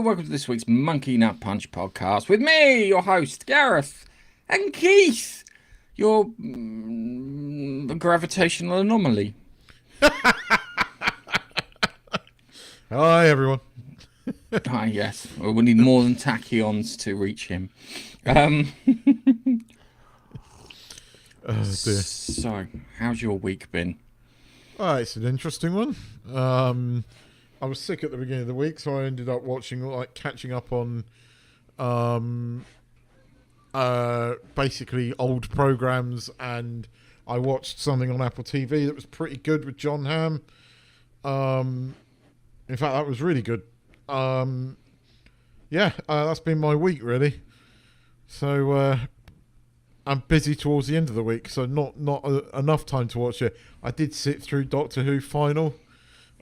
welcome to this week's Monkey Nut Punch podcast with me, your host, Gareth, and Keith, your gravitational anomaly. Hi, everyone. Hi, yes. Well, we need more than tachyons to reach him. Oh, dear. So, how's your week been? It's an interesting one. I was sick at the beginning of the week, so I ended up catching up on basically old programs, and I watched something on Apple TV that was pretty good with John Hamm. In fact, that was really good. That's been my week, really. So I'm busy towards the end of the week, so not enough time to watch it. I did sit through Doctor Who final.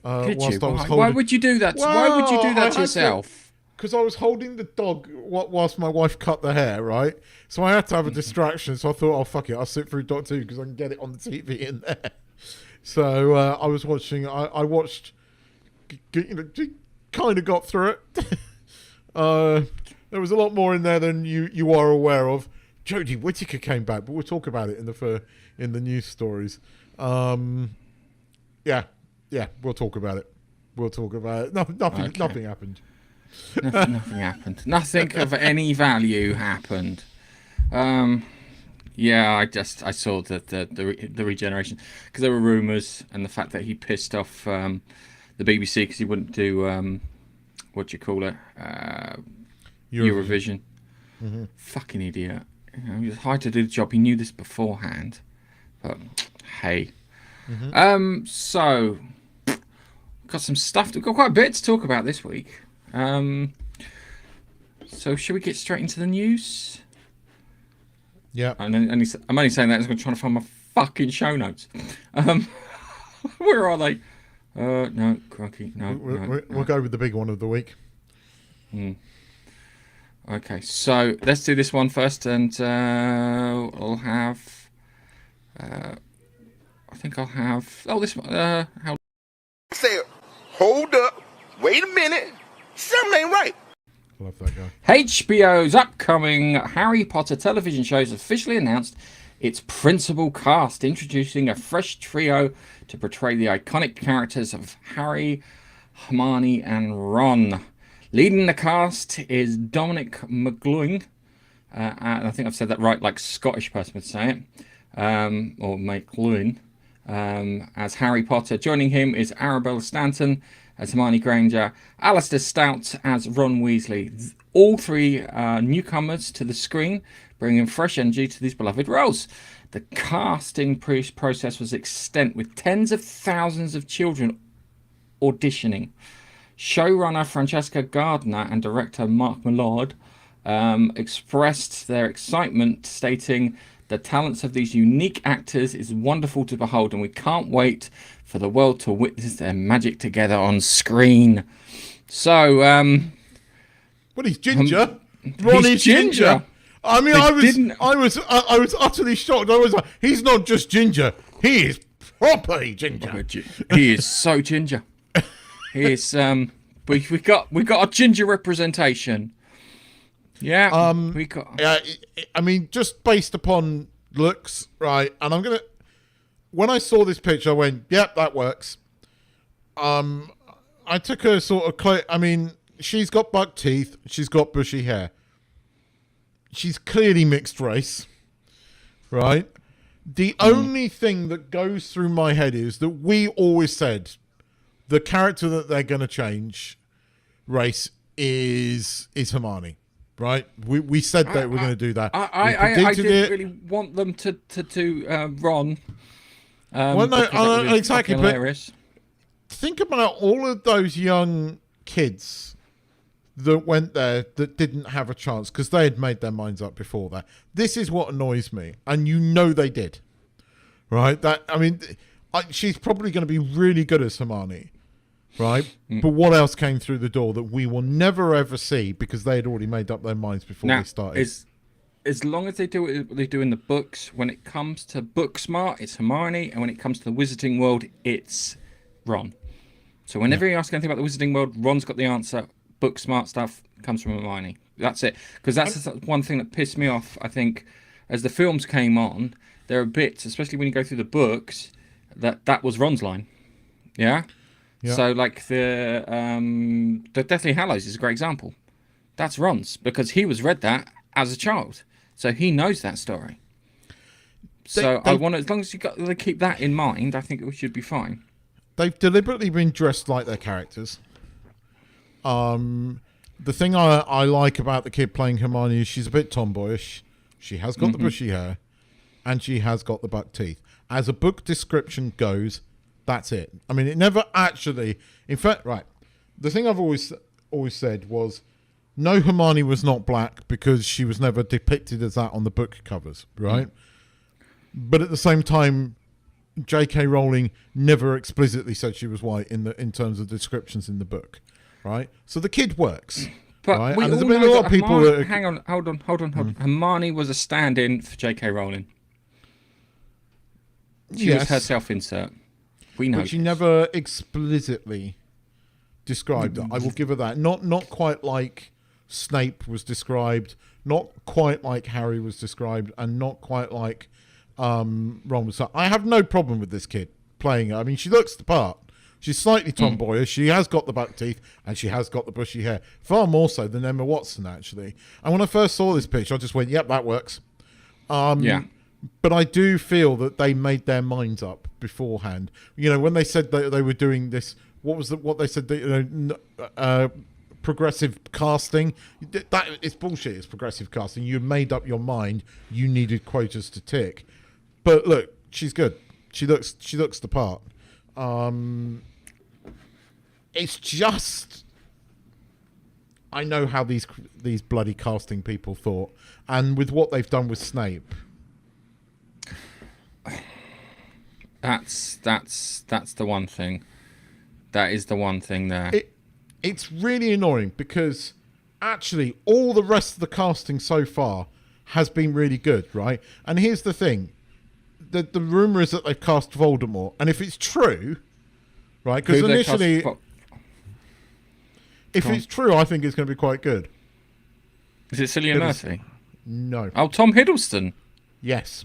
Why would you do that? Why would you do that to yourself? Because I was holding the dog whilst my wife cut the hair, right? So I had to have a distraction. So I thought, oh, fuck it, I'll sit through Doctor Who because I can get it on the TV in there. So I was watching. I watched. Kind of got through it. There was a lot more in there than you are aware of. Jodie Whittaker came back, but we'll talk about it in the news stories. We'll talk about it. Nothing happened. Nothing happened. Nothing of any value happened. I saw the regeneration because there were rumours, and the fact that he pissed off the BBC because he wouldn't do Eurovision. Mm-hmm. Fucking idiot. He was hired to do the job. He knew this beforehand. But hey. Mm-hmm. So got some stuff. We've got quite a bit to talk about this week. So should we get straight into the news? Yeah. I'm only saying that as I'm trying to find my fucking show notes. Where are they? No, crikey, no. We'll go with the big one of the week. Okay, so let's do this one first, and I'll have. I think I'll have. Oh, this one. How? Say, hold up, wait a minute, something ain't right. Love that guy. HBO's upcoming Harry Potter television show has officially announced its principal cast, introducing a fresh trio to portray the iconic characters of Harry, Hermione, and Ron. Leading the cast is Dominic McGloin, and I think I've said that right, like Scottish person would say it, or McGloin, as Harry Potter. Joining him is Arabella Stanton as Hermione Granger, Alistair Stout as Ron Weasley. All three newcomers to the screen, bringing fresh energy to these beloved roles. The casting process was extensive, with tens of thousands of children auditioning. Showrunner Francesca Gardner and director Mark Millard expressed their excitement, stating, "The talents of these unique actors is wonderful to behold, and we can't wait for the world to witness their magic together on screen." So, well, he's ginger. Ron is ginger. I mean, I was utterly shocked. I was like, he's not just ginger; he is properly ginger. He is so ginger. He is. We got a ginger representation. Yeah. We got. I mean, just based upon looks, right? And when I saw this picture, I went, "Yep, that works." I took her sort of. I mean, she's got buck teeth. She's got bushy hair. She's clearly mixed race, right? The only thing that goes through my head is that we always said the character that they're going to change race is Hermione, right? We said that we're going to do that. I didn't really want them to do Ron. Exactly. Hilarious. But think about all of those young kids that went there that didn't have a chance because they had made their minds up before that. This is what annoys me, and they did, right? She's probably going to be really good as Hermione, right? But what else came through the door that we will never ever see because they had already made up their minds before they started? As long as they do what they do in the books, when it comes to book smart, it's Hermione, and when it comes to the Wizarding World, it's Ron. So whenever you ask anything about the Wizarding World, Ron's got the answer. book smart stuff comes from Hermione. That's it. Because that's one thing that pissed me off. I think as the films came on, there are bits, especially when you go through the books, that was Ron's line. Yeah. Yeah. So like the Deathly Hallows is a great example. That's Ron's because he was read that as a child, so he knows that story. So I want to, as long as they keep that in mind, I think we should be fine. They've deliberately been dressed like their characters. The thing I like about the kid playing Hermione is she's a bit tomboyish. She has got the bushy hair, and she has got the buck teeth. As a book description goes, that's it. I mean, it never actually. In fact, right. The thing I've always said was, no, Hermione was not black because she was never depicted as that on the book covers, right? But at the same time, J.K. Rowling never explicitly said she was white in terms of descriptions in the book, right? So the kid works. But right? we And all there's been know a lot of people Hermione, that hang on, hold on. Hermione was a stand-in for J.K. Rowling. She was her self-insert. We know. But she never explicitly described it. I will give her that. Not quite like Snape was described, not quite like Harry was described, and not quite like Ron was. So I have no problem with this kid playing her. I mean, she looks the part. She's slightly tomboyish. She has got the buck teeth, and she has got the bushy hair. Far more so than Emma Watson, actually. And when I first saw this picture, I just went, yep, that works. Yeah. But I do feel that they made their minds up beforehand. You know, when they said that they were doing this, what they said? Progressive casting. That it's bullshit. It's progressive casting. You made up your mind. You needed quotas to tick. But look, she's good. She looks the part. It's just, I know how these bloody casting people thought, and with what they've done with Snape. That's the one thing. That is the one thing there. It's really annoying because actually all the rest of the casting so far has been really good, right? And here's the thing. The rumour is that they've cast Voldemort. And if it's true, right, because initially... If it's true, I think it's going to be quite good. Is it Cillian Murphy? No. Oh, Tom Hiddleston. Yes.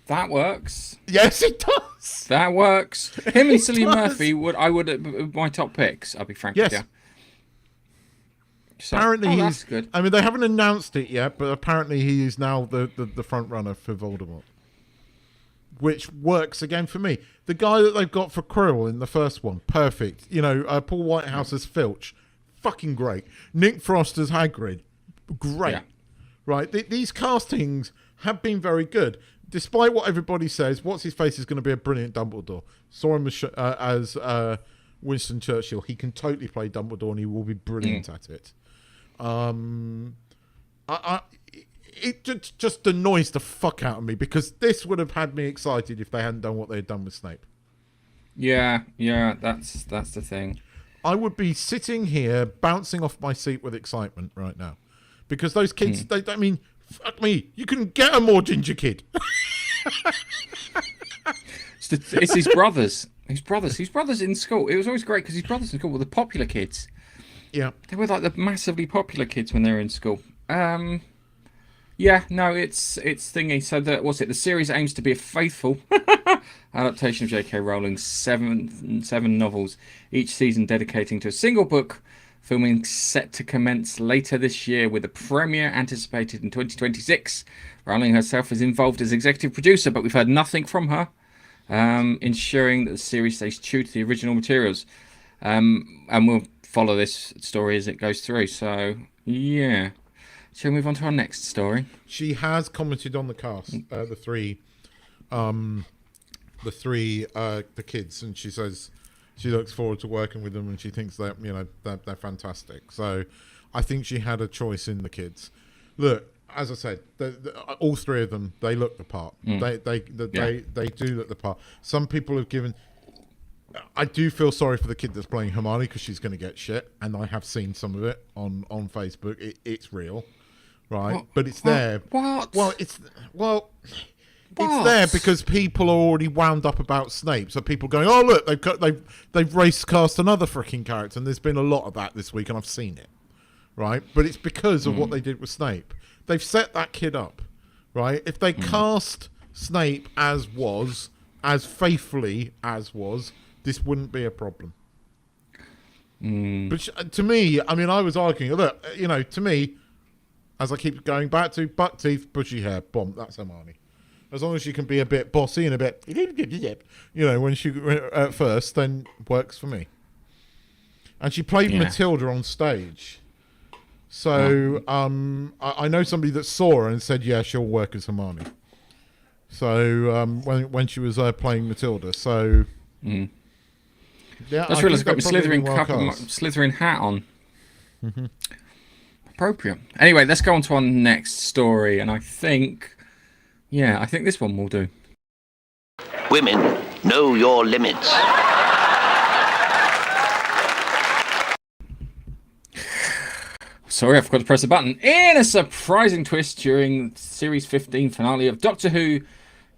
That works. Yes, it does. That works. Him and Cillian Murphy would my top picks. I'll be frank with you. So, apparently that's good. I mean, they haven't announced it yet, but apparently he is now the front runner for Voldemort, which works again for me. The guy that they've got for Quirrell in the first one, perfect. You know, Paul Whitehouse as Filch, fucking great. Nick Frost as Hagrid, great. Yeah. Right, these castings have been very good. Despite what everybody says, What's-His-Face is going to be a brilliant Dumbledore. Saw him as Winston Churchill. He can totally play Dumbledore and he will be brilliant at it. It just annoys the fuck out of me because this would have had me excited if they hadn't done what they had done with Snape. Yeah, that's the thing. I would be sitting here bouncing off my seat with excitement right now. Because those kids, I mean... Fuck me! You couldn't get a more ginger kid. It's his brothers. His brothers in school. It was always great because his brothers in school were the popular kids. Yeah, they were like the massively popular kids when they were in school. Yeah, no, it's thingy. So the series aims to be a faithful adaptation of J.K. Rowling's seven novels, each season dedicating to a single book. Filming set to commence later this year with a premiere anticipated in 2026. Rowling herself is involved as executive producer, but we've heard nothing from her, ensuring that the series stays true to the original materials. And we'll follow this story as it goes through. So, yeah. Shall we move on to our next story? She has commented on the cast, the kids, and she says... She looks forward to working with them, and she thinks that they're fantastic. So, I think she had a choice in the kids. Look, as I said, all three of them, they look the part. They do look the part. Some people have given. I do feel sorry for the kid that's playing Hermione because she's going to get shit, and I have seen some of it on Facebook. It's real, right? But it's there. What? Well, It's there because people are already wound up about Snape. So people going, oh look, they've race cast another freaking character, and there's been a lot of that this week, and I've seen it, right? But it's because of what they did with Snape. They've set that kid up, right? If they cast Snape as faithfully as was, this wouldn't be a problem. But to me, I mean, I was arguing, look, to me, as I keep going back to buck teeth, bushy hair, bomb, that's Hermione. As long as she can be a bit bossy and a bit, when she at first, then works for me. And she played Matilda on stage. So I know somebody that saw her and said, yeah, she'll work as Hermione. So when she was playing Matilda, so that's really got my Slytherin hat on. Appropriate. Anyway, let's go on to our next story, and I think this one will do. Women, know your limits. Sorry, I forgot to press the button. In a surprising twist during Series 15 finale of Doctor Who,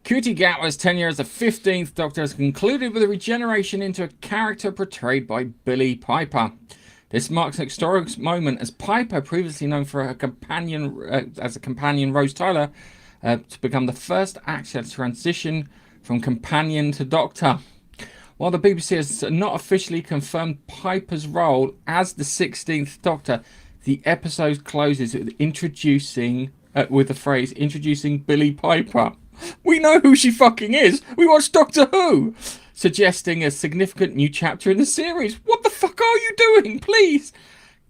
Ncuti Gatwa's tenure as the 15th Doctor has concluded with a regeneration into a character portrayed by Billie Piper. This marks an historic moment as Piper, previously known for her companion Rose Tyler, to become the first actor to transition from companion to Doctor. While the BBC has not officially confirmed Piper's role as the 16th Doctor, the episode closes with with the phrase "introducing Billie Piper." We know who she fucking is. We watched Doctor Who, suggesting a significant new chapter in the series. What the fuck are you doing? Please.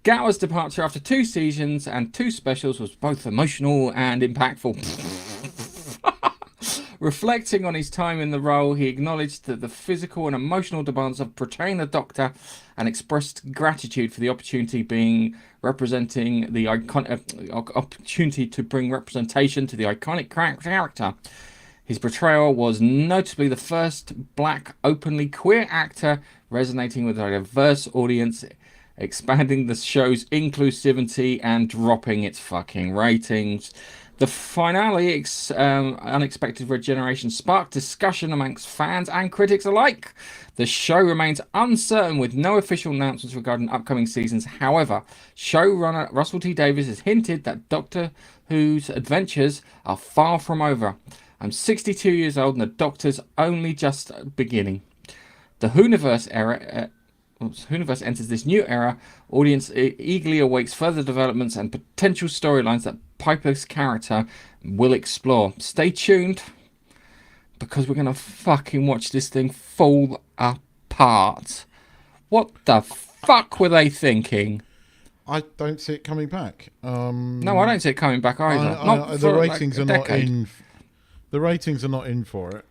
Gatwa's departure after 2 seasons and 2 specials was both emotional and impactful. Reflecting on his time in the role, he acknowledged that the physical and emotional demands of portraying the Doctor and expressed gratitude for the opportunity opportunity to bring representation to the iconic character. His portrayal was notably the first black openly queer actor, resonating with a diverse audience, expanding the show's inclusivity and dropping its fucking ratings. The finale, unexpected regeneration, sparked discussion amongst fans and critics alike. The show remains uncertain with no official announcements regarding upcoming seasons. However, showrunner Russell T Davies has hinted that Doctor Who's adventures are far from over. I'm 62 years old and the Doctor's only just beginning. The Whoniverse enters this new era. Audience eagerly awaits further developments and potential storylines that Piper's character will explore. Stay tuned, because we're going to fucking watch this thing fall apart. What the fuck were they thinking? I don't see it coming back. No, I don't see it coming back either. The ratings are not in. The ratings are not in for it.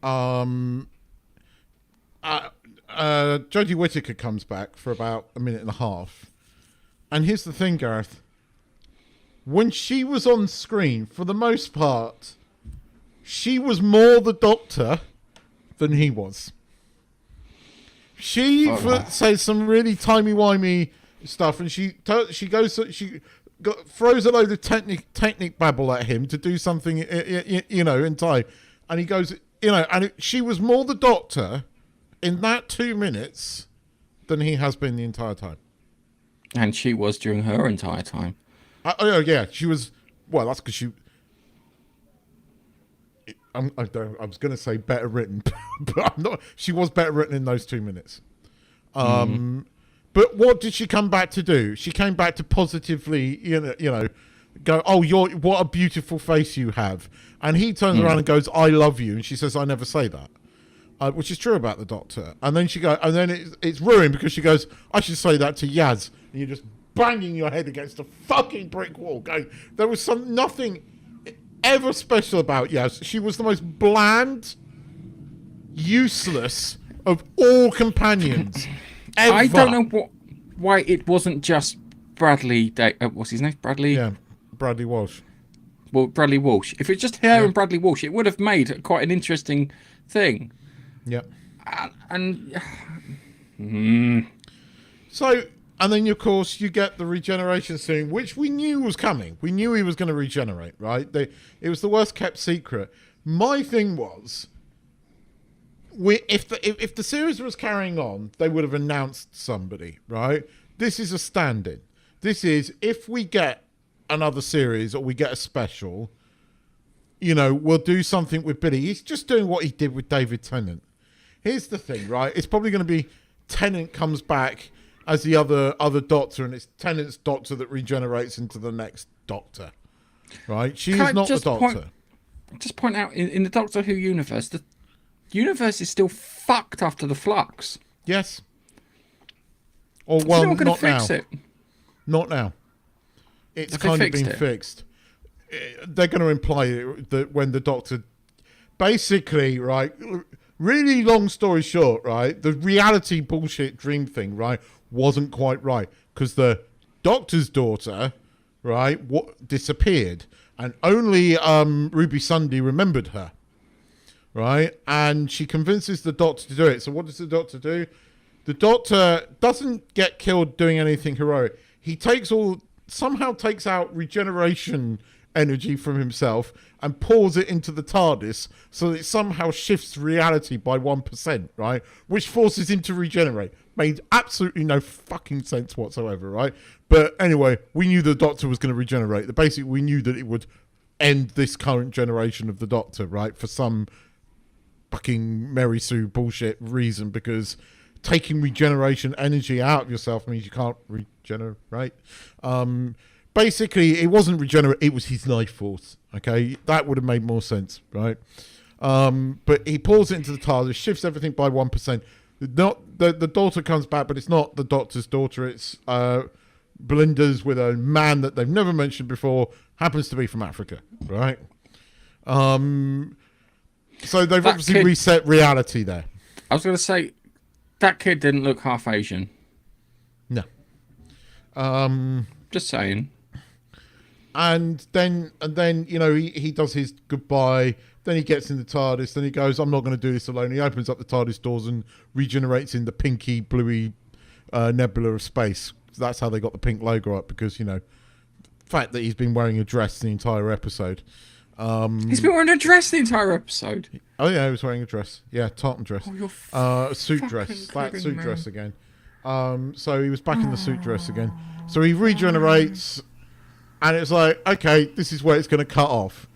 Jodie Whittaker comes back for about a minute and a half. And here's the thing, Gareth. When she was on screen, for the most part, she was more the Doctor than he was. She says some really timey-wimey stuff, and she throws a load of technic babble at him to do something, in time. And he goes, she was more the Doctor in that 2 minutes than he has been the entire time. And she was during her entire time. Yeah, she was. Well, that's because she. I was going to say better written, but I'm not. She was better written in those 2 minutes. But what did she come back to do? She came back to positively, go, oh, what a beautiful face you have. And he turns around and goes, I love you. And she says, I never say that. Which is true about the Doctor. And then it's ruined because she goes, I should say that to Yaz. And you're just banging your head against a fucking brick wall going, there was nothing ever special about Yaz. She was the most bland, useless of all companions ever. I don't know why it wasn't just Bradley. What's his name? Bradley? Yeah, Bradley Walsh. Well, Bradley Walsh. If it's just her and Bradley Walsh, it would have made quite an interesting thing. Yeah. And So And then, of course, you get the regeneration scene, which we knew was coming. We knew he was going to regenerate, right? It was the worst kept secret. My thing was, if the series was carrying on, they would have announced somebody, right? This is a stand-in. This is, if we get another series or we get a special, we'll do something with Billy. He's just doing what he did with David Tennant. Here's the thing, right? It's probably going to be Tennant comes back as the other Doctor, and it's Tennant's Doctor that regenerates into the next Doctor, right? She is not the Doctor. Just point out, in the Doctor Who universe, the universe is still fucked after the flux. Yes. Or, well, not now. Fix it? Not now. It's Have kind they of been fixed it? Fixed. They're going to imply that when the Doctor... Basically, right, really long story short, right, the reality bullshit dream thing, right, wasn't quite right. Because the Doctor's daughter, right, disappeared. And only Ruby Sunday remembered her. Right? And she convinces the Doctor to do it. So what does the Doctor do? The Doctor doesn't get killed doing anything heroic. He somehow takes out regeneration energy from himself and pours it into the TARDIS so that it somehow shifts reality by 1%, right? Which forces him to regenerate. Made absolutely no fucking sense whatsoever, right? But anyway, we knew the Doctor was going to regenerate. Basically, we knew that it would end this current generation of the Doctor, right? For some fucking Mary Sue bullshit reason, because taking regeneration energy out of yourself means you can't regenerate. Basically, it wasn't regenerate, it was his life force. Okay, that would have made more sense, right? But he pours it into the TARDIS, shifts everything by 1%. The daughter comes back, but it's not the Doctor's daughter. It's Belinda's with a man that they've never mentioned before, happens to be from Africa, right? So they've obviously reset reality there. I was going to say, that kid didn't look half Asian. No. Just saying. And then he does his goodbye. Then he gets in the TARDIS. Then he goes, I'm not going to do this alone. He opens up the TARDIS doors and regenerates in the pinky, bluey nebula of space. So that's how they got the pink logo up, because, the fact that he's been wearing a dress the entire episode. He's been wearing a dress the entire episode. Oh, yeah, he was wearing a dress. Yeah, tartan dress. Oh, you're a suit dress. That suit me. dress again. So he was back in the suit dress again. So he regenerates, and it's like, okay, this is where it's going to cut off.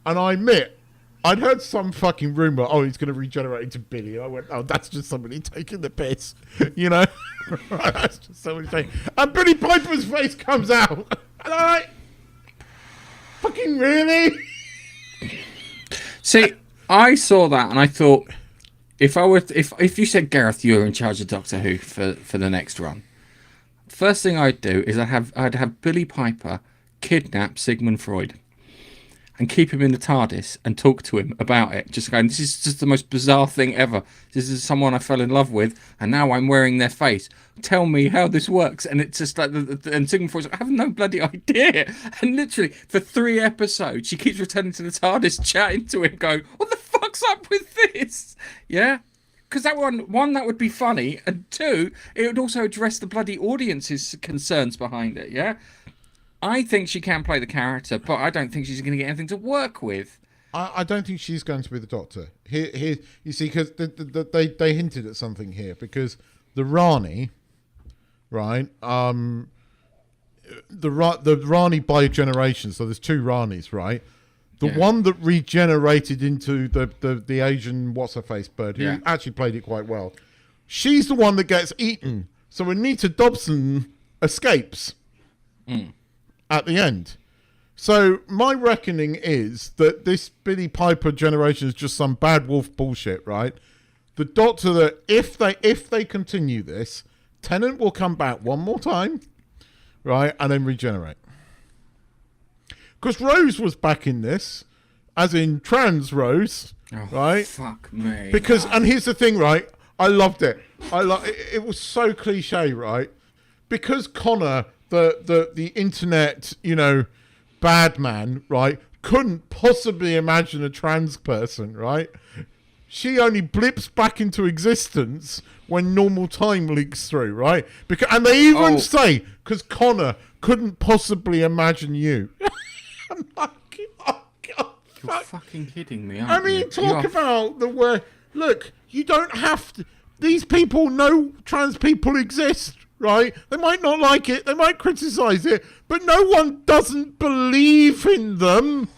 And I admit, I'd heard some fucking rumour, he's going to regenerate into Billy. And I went, that's just somebody taking the piss. That's just somebody taking... And Billy Piper's face comes out. And I'm like, fucking really? See, I saw that and I thought, if you said, Gareth, you're in charge of Doctor Who for the next run, first thing I'd do is I'd have Billy Piper kidnap Sigmund Freud and keep him in the TARDIS and talk to him about it. Just going, this is just the most bizarre thing ever. This is someone I fell in love with, and now I'm wearing their face. Tell me how this works. And it's just like, and Sigmund Freud's like, I have no bloody idea. And literally, for 3 episodes, she keeps returning to the TARDIS, chatting to him, going, what the fuck's up with this? Yeah? Because that one, that would be funny, and 2, it would also address the bloody audience's concerns behind it, yeah? I think she can play the character, but I don't think she's going to get anything to work with. I don't think she's going to be the Doctor. Here, you see, because they hinted at something here, because the Rani, right? The Rani by generation. So there's 2 Ranis, right? The one that regenerated into the Asian what's-her-face bird, who actually played it quite well. She's the one that gets eaten. So Anita Dobson escapes at the end. So my reckoning is that this Billy Piper generation is just some bad wolf bullshit, right? The Doctor, that if they continue this, Tennant will come back one more time, right, and then regenerate. Because Rose was back in this, as in trans Rose, right? Fuck me. Because, and here's the thing, right? I loved it. It was so cliche, right? Because Connor, the internet, bad man, right, couldn't possibly imagine a trans person, right? she only blips back into existence when normal time leaks through, right? And they even say, because Connor couldn't possibly imagine you. I'm like, oh God. You're fucking kidding me, I mean, talk about the word. Look, you don't have to. These people know trans people exist, right? They might not like it, they might criticize it, but no one doesn't believe in them.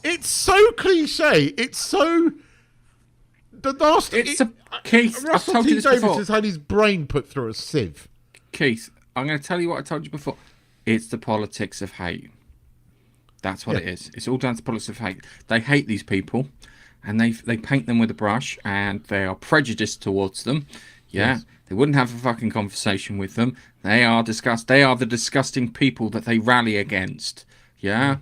It's so cliche. It's so. Keith, I've Russell told T you this Davies before. has had his brain put through a sieve. Keith, I'm going to tell you what I told you before. It's the politics of hate. That's what it is. It's all down to politics of hate. They hate these people, and they paint them with a brush, and they are prejudiced towards them. Yeah, yes. They wouldn't have a fucking conversation with them. They are the disgusting people that they rally against. Yeah,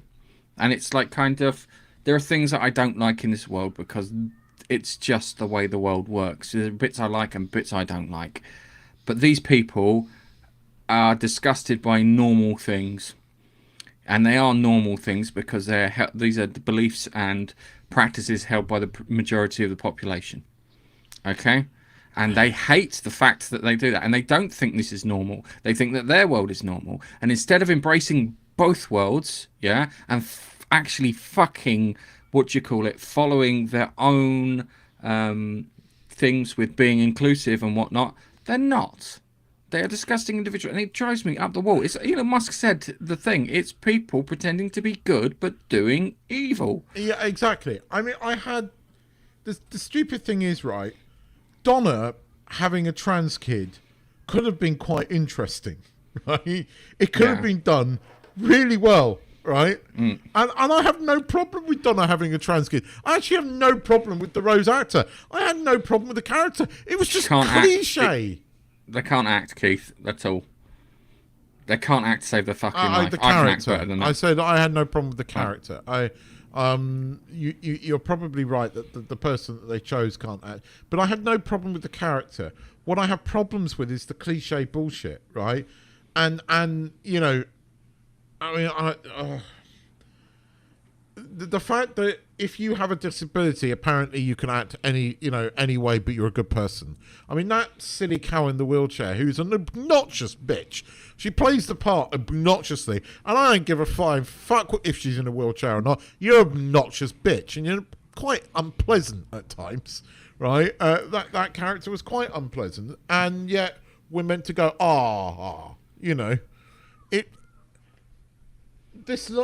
and it's like kind of there are things that I don't like in this world because it's just the way the world works. There are bits I like and bits I don't like, but these people are disgusted by normal things. And they are normal things because these are the beliefs and practices held by the majority of the population. Okay? And they hate the fact that they do that. And they don't think this is normal. They think that their world is normal. And instead of embracing both worlds, yeah, and actually fucking, following their own things with being inclusive and whatnot, they're not. They are disgusting individuals, and it drives me up the wall. It's Elon Musk said the thing. It's people pretending to be good but doing evil. Yeah, exactly. I mean, I had the stupid thing is, right, Donna having a trans kid could have been quite interesting, right? It could have been done really well, right? And I have no problem with Donna having a trans kid. I actually have no problem with the Rose actor. I had no problem with the character. It was just cliche. They can't act, Keith. That's all. They can't act to save their fucking life. The character. I can act better than that. I said I had no problem with the character. You're probably right that the person that they chose can't act, but I have no problem with the character. What I have problems with is the cliche bullshit, right? And you know, I mean, the fact that if you have a disability, apparently you can act any way, but you're a good person. I mean, that silly cow in the wheelchair who's an obnoxious bitch. She plays the part obnoxiously, and I don't give a flying fuck if she's in a wheelchair or not. You're an obnoxious bitch, and you're quite unpleasant at times, right? That character was quite unpleasant, and yet we're meant to go, you know, it. This is.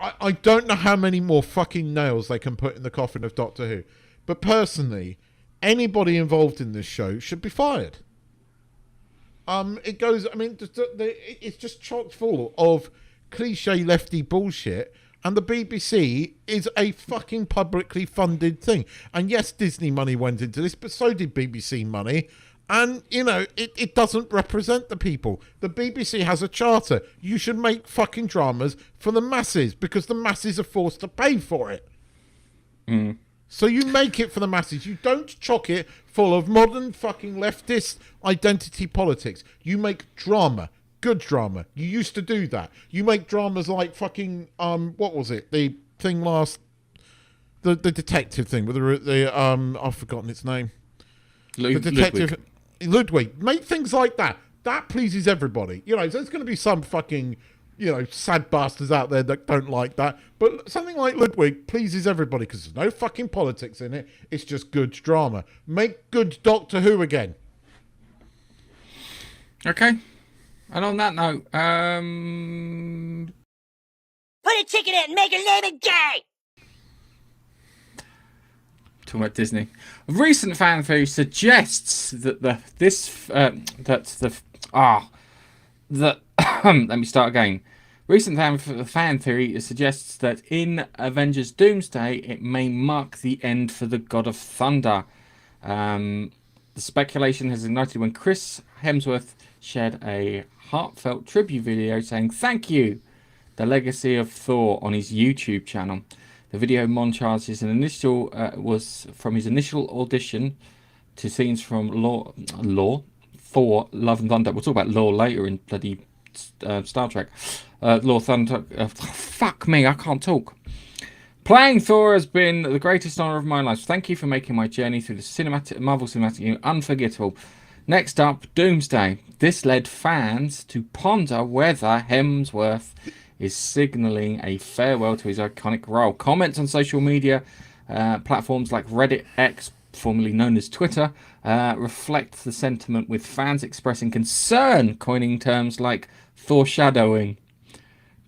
I don't know how many more fucking nails they can put in the coffin of Doctor Who. But personally, anybody involved in this show should be fired. It's just chock full of cliche lefty bullshit. And the BBC is a fucking publicly funded thing. And yes, Disney money went into this, but so did BBC money. And, you know, it doesn't represent the people. The BBC has a charter. You should make fucking dramas for the masses because the masses are forced to pay for it. So you make it for the masses. You don't chock it full of modern fucking leftist identity politics. You make drama. Good drama. You used to do that. You make dramas like fucking, what was it? The thing last... The detective thing with I've forgotten its name. The detective... Ludwig, make things like that. That pleases everybody. You know, there's going to be some fucking, you know, sad bastards out there that don't like that. But something like Ludwig pleases everybody because there's no fucking politics in it. It's just good drama. Make good Doctor Who again. Okay. And on that note, put a chicken in and make her name it gay! Talking about Disney. A recent fan theory suggests that let me start again. Recent fan theory suggests that in Avengers Doomsday it may mark the end for the God of Thunder. The speculation has ignited when Chris Hemsworth shared a heartfelt tribute video saying thank you, the legacy of Thor, on his YouTube channel. The video montages was from his initial audition to scenes from Thor, Love and Thunder. We'll talk about lore later in bloody Star Trek. Lore, Thunder. Fuck me, I can't talk. Playing Thor has been the greatest honor of my life. Thank you for making my journey through the Marvel Cinematic Universe unforgettable. Next up, Doomsday. This led fans to ponder whether Hemsworth is signalling a farewell to his iconic role. Comments on social media platforms like Reddit, X, formerly known as Twitter, reflect the sentiment, with fans expressing concern, coining terms like Thor shadowing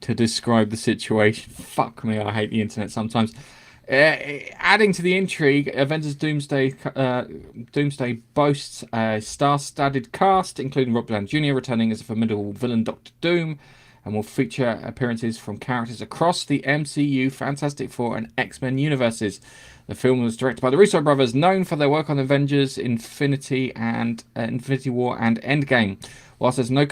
to describe the situation. Fuck me, I hate the internet sometimes. Adding to the intrigue, Avengers Doomsday boasts a star-studded cast, including Rob Downey Jr. returning as a formidable villain, Doctor Doom, and will feature appearances from characters across the MCU, Fantastic Four, and X-Men universes. The film was directed by the Russo brothers, known for their work on Avengers, Infinity War, and Endgame. Whilst there's no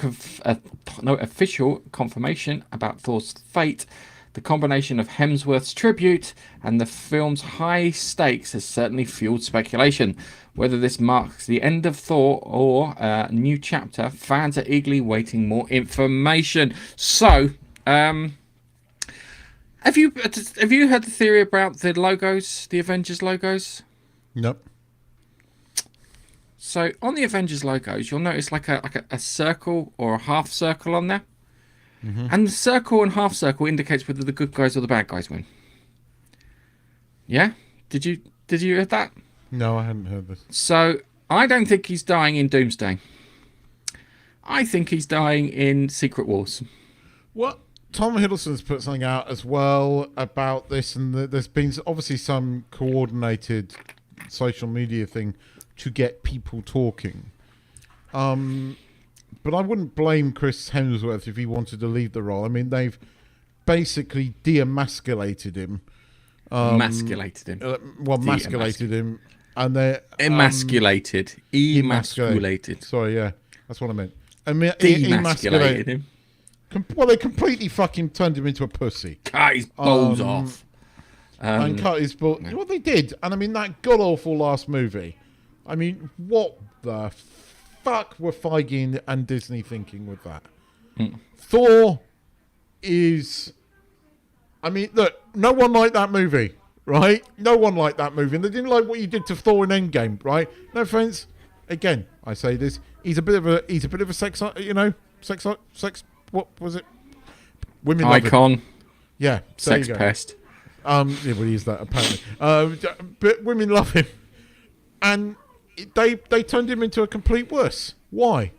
official confirmation about Thor's fate, the combination of Hemsworth's tribute and the film's high stakes has certainly fueled speculation. Whether this marks the end of Thor or a new chapter, fans are eagerly waiting more information. So, have you heard the theory about the logos, the Avengers logos? Nope. So on the Avengers logos, you'll notice like a circle or a half circle on there. Mm-hmm. And the circle and half circle indicates whether the good guys or the bad guys win. Yeah? Did you hear that? No, I hadn't heard this. So I don't think he's dying in Doomsday. I think he's dying in Secret Wars. What? Tom Hiddleston's put something out as well about this, and there's been obviously some coordinated social media thing to get people talking. But I wouldn't blame Chris Hemsworth if he wanted to leave the role. I mean, they've basically de-emasculated him. Emasculated him. Emasculated him. And they're... Emasculated. Emasculated. Sorry, yeah. That's what I meant. Demasculated him. Well, they completely fucking turned him into a pussy. Cut his balls off. And cut his balls... Well, they did. And I mean, that god-awful last movie. I mean, what the fuck were Feige and Disney thinking with that? Thor is... I mean, look, no one liked that movie, right? No one liked that movie. And they didn't like what you did to Thor in Endgame, right? No offense. Again, I say this. He's a bit of a sex, what was it? Women icon. Love him. Yeah. Sex pest. Yeah, well, he is that, apparently. But women love him. And they turned him into a complete wuss. Why?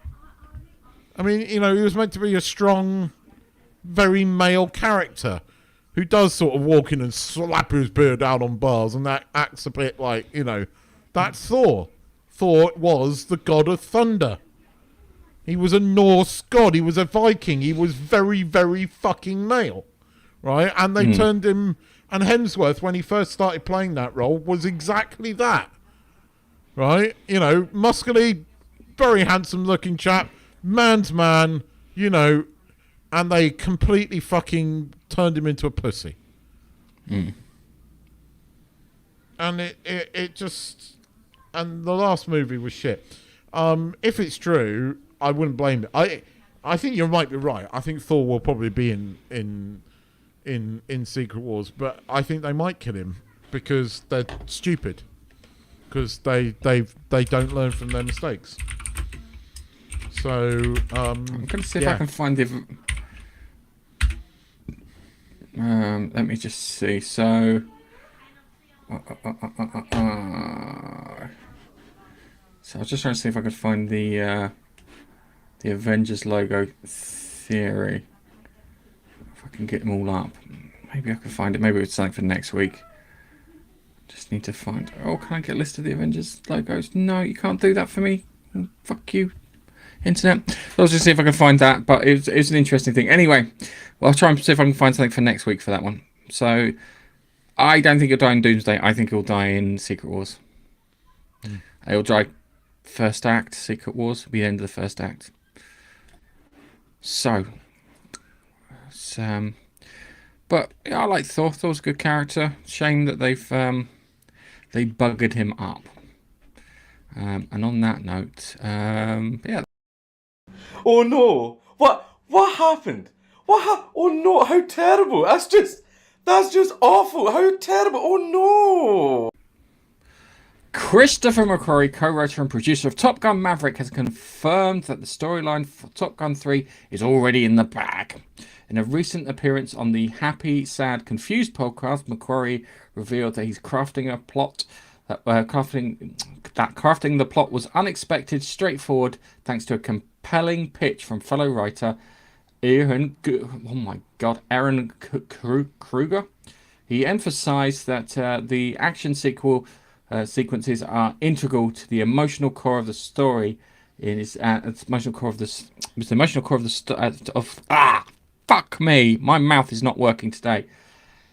I mean, you know, he was meant to be a strong, very male character who does sort of walk in and slap his beard out on bars, and that acts a bit like, you know, that's Thor. Thor was the god of thunder. He was a Norse god. He was a Viking. He was very, very fucking male, right? And they turned him... And Hemsworth, when he first started playing that role, was exactly that. Right? You know, muscly, very handsome-looking chap, man's man, you know, and they completely fucking turned him into a pussy. And it just... And the last movie was shit. If it's true, I wouldn't blame it. I think you might be right. I think Thor will probably be in Secret Wars, but I think they might kill him because they're stupid. Because they don't learn from their mistakes. So I'm going to see if I can find the... let me just see. So... So I was just trying to see if I could find the Avengers logo theory. If I can get them all up. Maybe I can find it. Maybe it's something for next week. Just need to find... Oh, can I get a list of the Avengers logos? No, you can't do that for me. Fuck you, internet. I'll just see if I can find that. But it was an interesting thing. Anyway, well, I'll try and see if I can find something for next week for that one. So... I don't think he'll die in Doomsday. I think he'll die in Secret Wars. He'll die first act. Secret Wars will be the end of the first act. So, but yeah, I like Thor. Thor's a good character. Shame that they buggered him up. And on that note, yeah. Oh no! What happened? Oh no! How terrible! That's just awful. How terrible. Oh no. Christopher McQuarrie, co-writer and producer of Top Gun Maverick, has confirmed that the storyline for Top Gun 3 is already in the bag. In a recent appearance on the Happy, Sad, Confused podcast, McQuarrie revealed that he's crafting a plot crafting the plot was unexpected, straightforward, thanks to a compelling pitch from fellow writer Aaron Kruger. He emphasized that the action sequences are integral to the emotional core of the story. Fuck me, my mouth is not working today.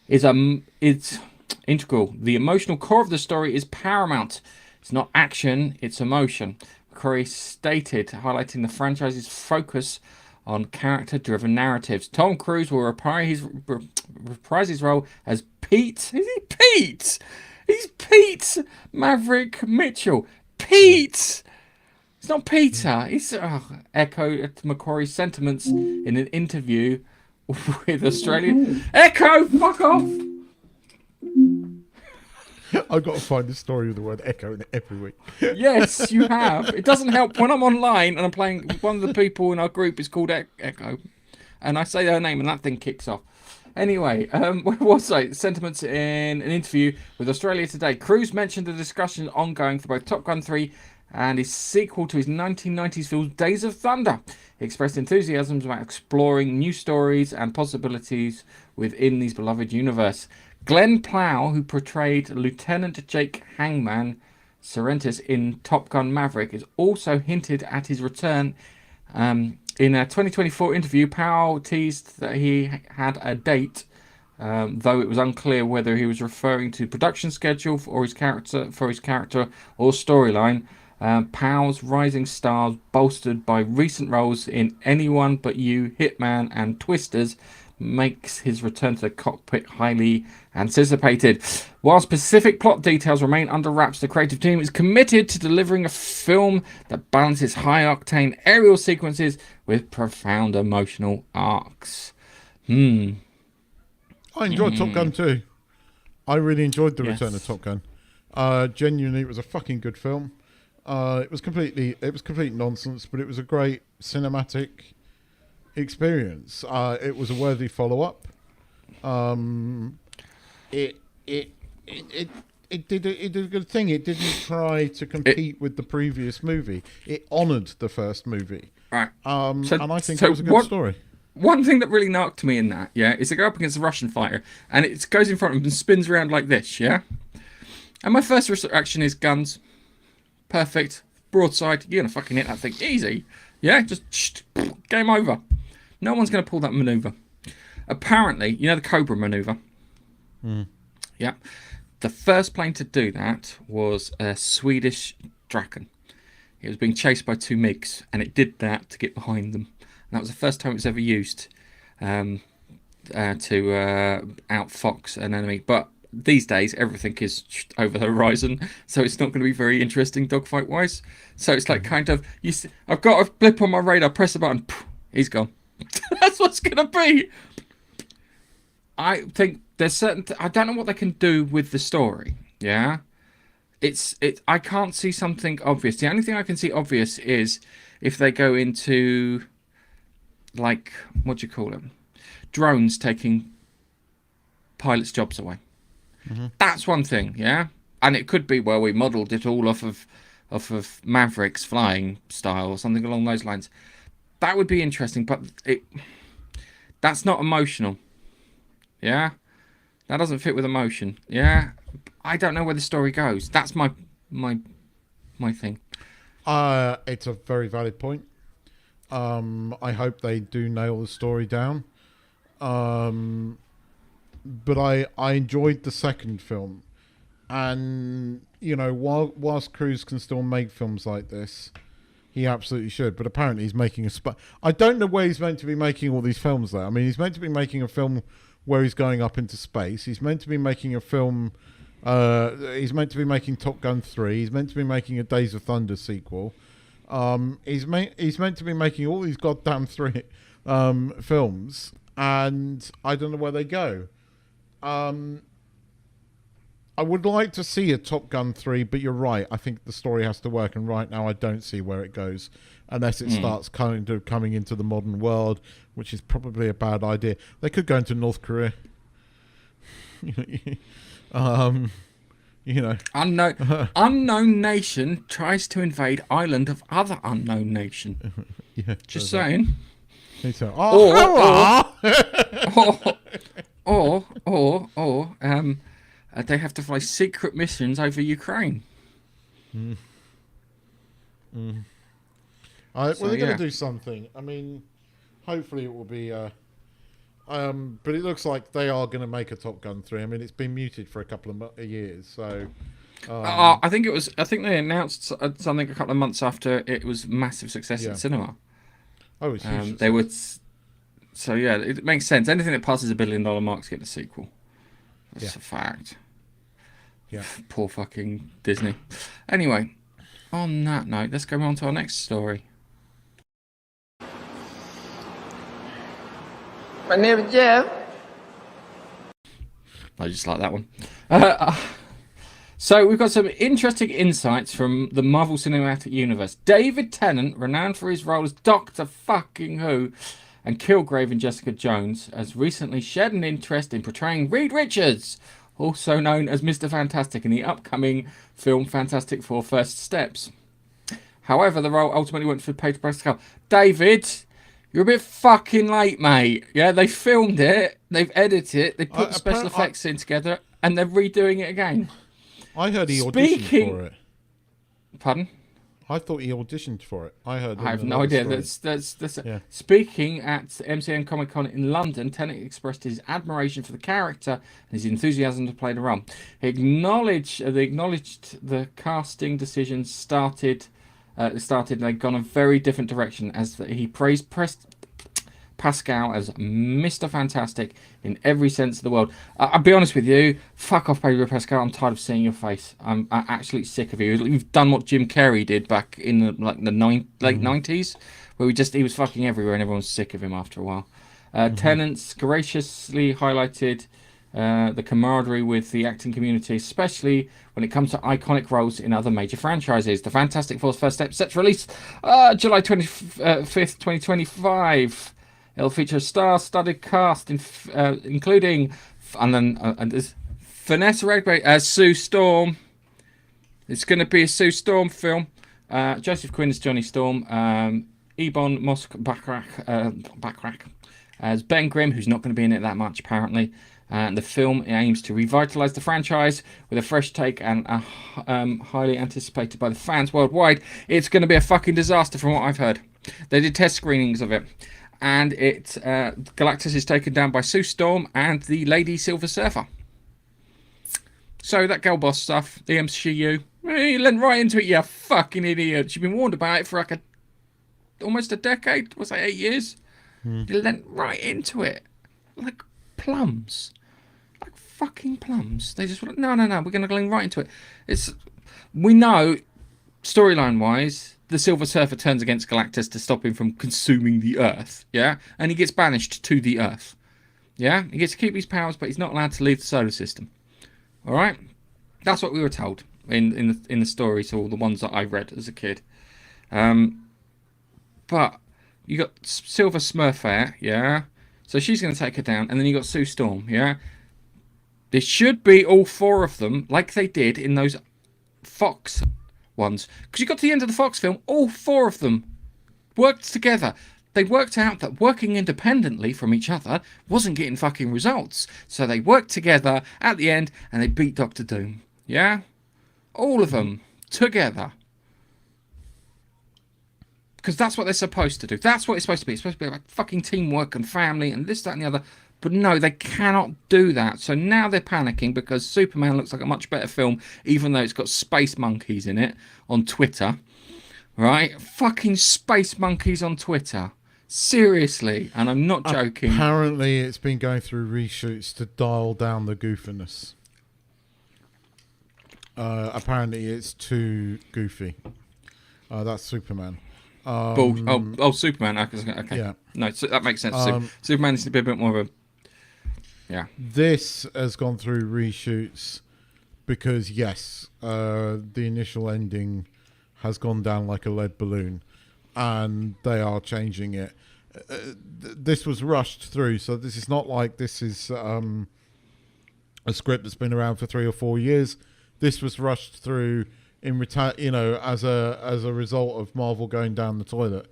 It's integral. The emotional core of the story is paramount. It's not action, it's emotion. McQuarrie stated, highlighting the franchise's focus on character-driven narratives. Tom Cruise will reprise his role as Pete. Is he Pete? He's Pete Maverick Mitchell. Pete! It's not Peter. He's echoed McQuarrie's sentiments in an interview with Australian. Echo, fuck off! I've got to find the story of the word echo in it every week. Yes, you have. It doesn't help when I'm online and I'm playing. One of the people in our group is called Echo, and I say her name and that thing kicks off. Anyway, what was I? Sentiments in an interview with Australia Today. Cruise mentioned the discussion ongoing for both Top Gun 3 and his sequel to his 1990s film Days of Thunder. He expressed enthusiasm about exploring new stories and possibilities within these beloved universe. Glenn Plow, who portrayed Lieutenant Jake Hangman Sorrentis in Top Gun Maverick, is also hinted at his return. In a 2024 interview, Powell teased that he had a date, though it was unclear whether he was referring to production schedule or his character or storyline. Powell's rising stars, bolstered by recent roles in Anyone But You, Hitman, and Twisters, makes his return to the cockpit highly anticipated. While specific plot details remain under wraps, the creative team is committed to delivering a film that balances high-octane aerial sequences with profound emotional arcs. I enjoyed Top Gun too. I really enjoyed the return of Top Gun. Genuinely, it was a fucking good film. It was complete nonsense, but it was a great cinematic experience. It was a worthy follow-up. It did a good thing. It didn't try to compete with the previous movie. It honoured the first movie. Right. And I think it was a good story. One thing that really knocked me in that, is they go up against a Russian fighter, and it goes in front of him and spins around like this, And my first reaction is guns. Perfect. Broadside. You're going to fucking hit that thing easy. Just game over. No one's going to pull that maneuver. Apparently, the Cobra maneuver? Yeah. The first plane to do that was a Swedish Draken. It was being chased by two MiGs, and it did that to get behind them. And that was the first time it was ever used to outfox an enemy. But these days, everything is over the horizon, so it's not going to be very interesting dogfight-wise. So it's like kind of, I've got a blip on my radar, press the button, he's gone. That's what's going to be. I think there's certain... I don't know what they can do with the story, I can't see something obvious. The only thing I can see obvious is if they go into, like, what do you call them? Drones taking pilots' jobs away. That's one thing, and it could be, well, we modelled it all off of Maverick's flying style or something along those lines. That would be interesting, but that's not emotional. That doesn't fit with emotion. I don't know where the story goes. That's my thing. It's a very valid point. I hope they do nail the story down. But I enjoyed the second film, and whilst Cruise can still make films like this, he absolutely should. But apparently he's making I don't know where he's meant to be making all these films though. I mean, he's meant to be making a film where he's going up into space. He's meant to be making a film. He's meant to be making Top Gun 3. He's meant to be making a Days of Thunder sequel. He's meant to be making all these goddamn three films, and I don't know where they go. I would like to see a Top Gun 3, but you're right. I think the story has to work, and right now I don't see where it goes unless it starts coming into the modern world, which is probably a bad idea. They could go into North Korea. Unknown nation tries to invade island of other unknown nation. Just saying. Or they have to fly secret missions over Ukraine. Well, they're going to do something. I mean, hopefully it will be. But it looks like they are going to make a Top Gun 3. I mean, it's been muted for a couple of years, so. I think they announced something a couple of months after it was massive success in cinema. Oh, it's huge. They would. So yeah, it makes sense. Anything that passes $1 billion mark's getting a sequel. That's a fact. Yeah. Poor fucking Disney. Anyway, on that note, let's go on to our next story. My name is Jeff. I just like that one. So we've got some interesting insights from the Marvel Cinematic Universe. David Tennant, renowned for his role as Doctor fucking Who and Kilgrave in Jessica Jones, has recently shared an interest in portraying Reed Richards, also known as Mr. Fantastic, in the upcoming film Fantastic Four: First Steps. However, the role ultimately went for Pedro Pascal. David, you're a bit fucking late, mate. Yeah, they filmed it, they've edited it, they put special effects in together, and they're redoing it again. I heard he auditioned for it. Pardon? I thought he auditioned for it. I have no idea. That's Speaking at MCN Comic Con in London, Tennant expressed his admiration for the character and his enthusiasm to play the role. He acknowledged the casting decisions started. They'd gone a very different direction, as he praised Pascal as Mr. Fantastic in every sense of the word. I'll be honest with you, fuck off, Pedro Pascal. I'm tired of seeing your face. I'm actually sick of you. You've done what Jim Carrey did back in the late 90s, where he was fucking everywhere and everyone was sick of him after a while. Tennant graciously highlighted the camaraderie with the acting community, especially when it comes to iconic roles in other major franchises. The Fantastic Four's First Step, set to release July 25th, 2025. It'll feature a star-studded cast, including Vanessa Redgrave as Sue Storm. It's going to be a Sue Storm film. Joseph Quinn as Johnny Storm. Ebon Mosk-Backrack as Ben Grimm, who's not going to be in it that much, apparently. And the film aims to revitalise the franchise with a fresh take and highly anticipated by the fans worldwide. It's going to be a fucking disaster from what I've heard. They did test screenings of it. And Galactus is taken down by Sue Storm and the Lady Silver Surfer. So that girl boss stuff, the MCU, you lent right into it, you fucking idiot. You've been warned about it for like almost a decade. What's that, 8 years? You lent right into it. Like plums. Like fucking plums. They just went, no, we're going to go right into it. We know, storyline-wise, the Silver Surfer turns against Galactus to stop him from consuming the Earth, yeah? And he gets banished to the Earth, yeah? He gets to keep his powers, but he's not allowed to leave the solar system, all right? That's what we were told in the stories, or the ones that I read as a kid. But you got Silver Smurfette, yeah? So she's going to take her down, and then you got Sue Storm, yeah? There should be all four of them, like they did in those Fox ones, because you got to the end of the Fox film, all four of them worked together. They worked out that working independently from each other wasn't getting fucking results, so they worked together at the end and they beat Doctor Doom. Yeah, all of them together, because that's what they're supposed to do. That's what it's supposed to be. It's supposed to be like fucking teamwork and family and this, that, and the other. But no, they cannot do that. So now they're panicking because Superman looks like a much better film, even though it's got space monkeys in it on Twitter. Right? Fucking space monkeys on Twitter. Seriously. And I'm not joking. Apparently it's been going through reshoots to dial down the goofiness. Apparently it's too goofy. That's Superman. Superman. Okay. Yeah. No, so that makes sense. Superman needs to be a bit more of a Yeah. This has gone through reshoots because, yes, the initial ending has gone down like a lead balloon, and they are changing it. This was rushed through, so this is not like this is a script that's been around for 3 or 4 years. This was rushed through as a result of Marvel going down the toilet.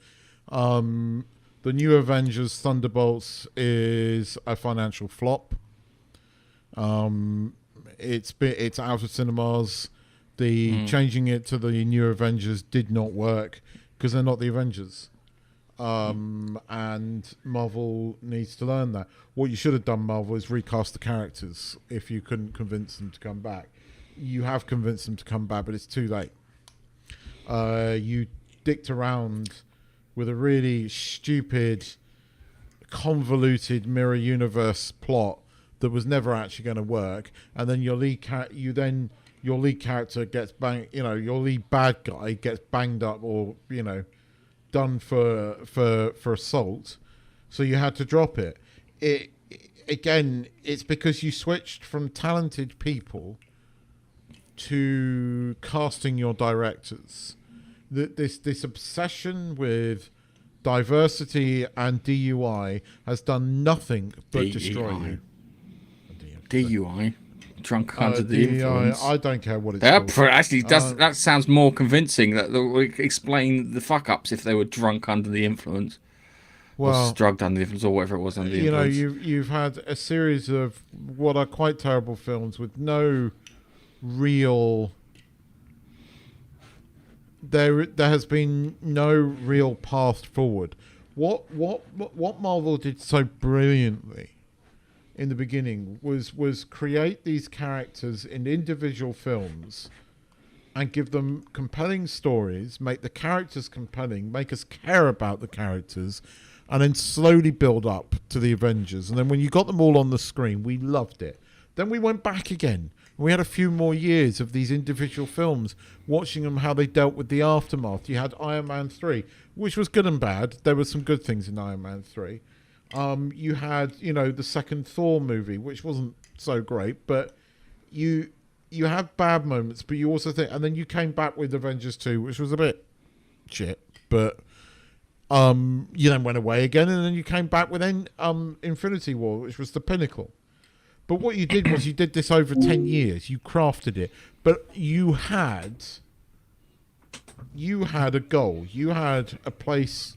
The new Avengers Thunderbolts is a financial flop. It's out of cinemas. The changing it to the new Avengers did not work because they're not the Avengers. And Marvel needs to learn that. What you should have done, Marvel, is recast the characters if you couldn't convince them to come back. You have convinced them to come back, but it's too late. You dicked around with a really stupid, convoluted mirror universe plot that was never actually going to work, and then your lead character gets banged. Your lead bad guy gets banged up or done for assault, so you had to drop it. It's because you switched from talented people to casting your directors. This obsession with diversity and DUI has done nothing but destroy you. DUI, drunk under the influence. I don't care what it's called. Actually, that sounds more convincing. That would explain the fuck ups if they were drunk under the influence, or drugged under the influence, or whatever it was under the influence. You've had a series of what are quite terrible films with no real. There has been no real path forward. What Marvel did so brilliantly in the beginning was create these characters in individual films and give them compelling stories, make the characters compelling, make us care about the characters, and then slowly build up to the Avengers. And then when you got them all on the screen, we loved it. Then we went back again. We had a few more years of these individual films, watching them how they dealt with the aftermath. You had Iron Man 3, which was good and bad. There were some good things in Iron Man 3. You had, the second Thor movie, which wasn't so great, but you have bad moments, but you also think, and then you came back with Avengers 2, which was a bit shit, but you then went away again, and then you came back with Infinity War, which was the pinnacle. But what you did was you did this over 10 years. You crafted it. But you had a goal. You had a place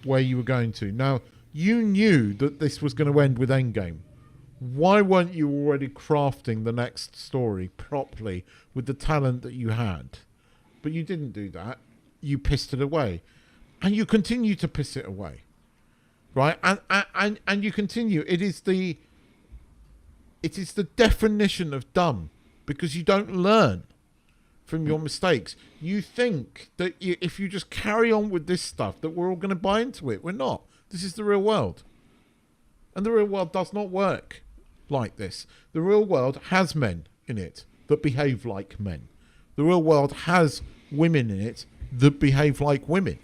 where you were going to. Now, you knew that this was going to end with Endgame. Why weren't you already crafting the next story properly with the talent that you had? But you didn't do that. You pissed it away. And you continue to piss it away. Right? And you continue. It is the definition of dumb, because you don't learn from your mistakes. You think that if you just carry on with this stuff, that we're all going to buy into it. We're not. This is the real world. And the real world does not work like this. The real world has men in it that behave like men. The real world has women in it that behave like women.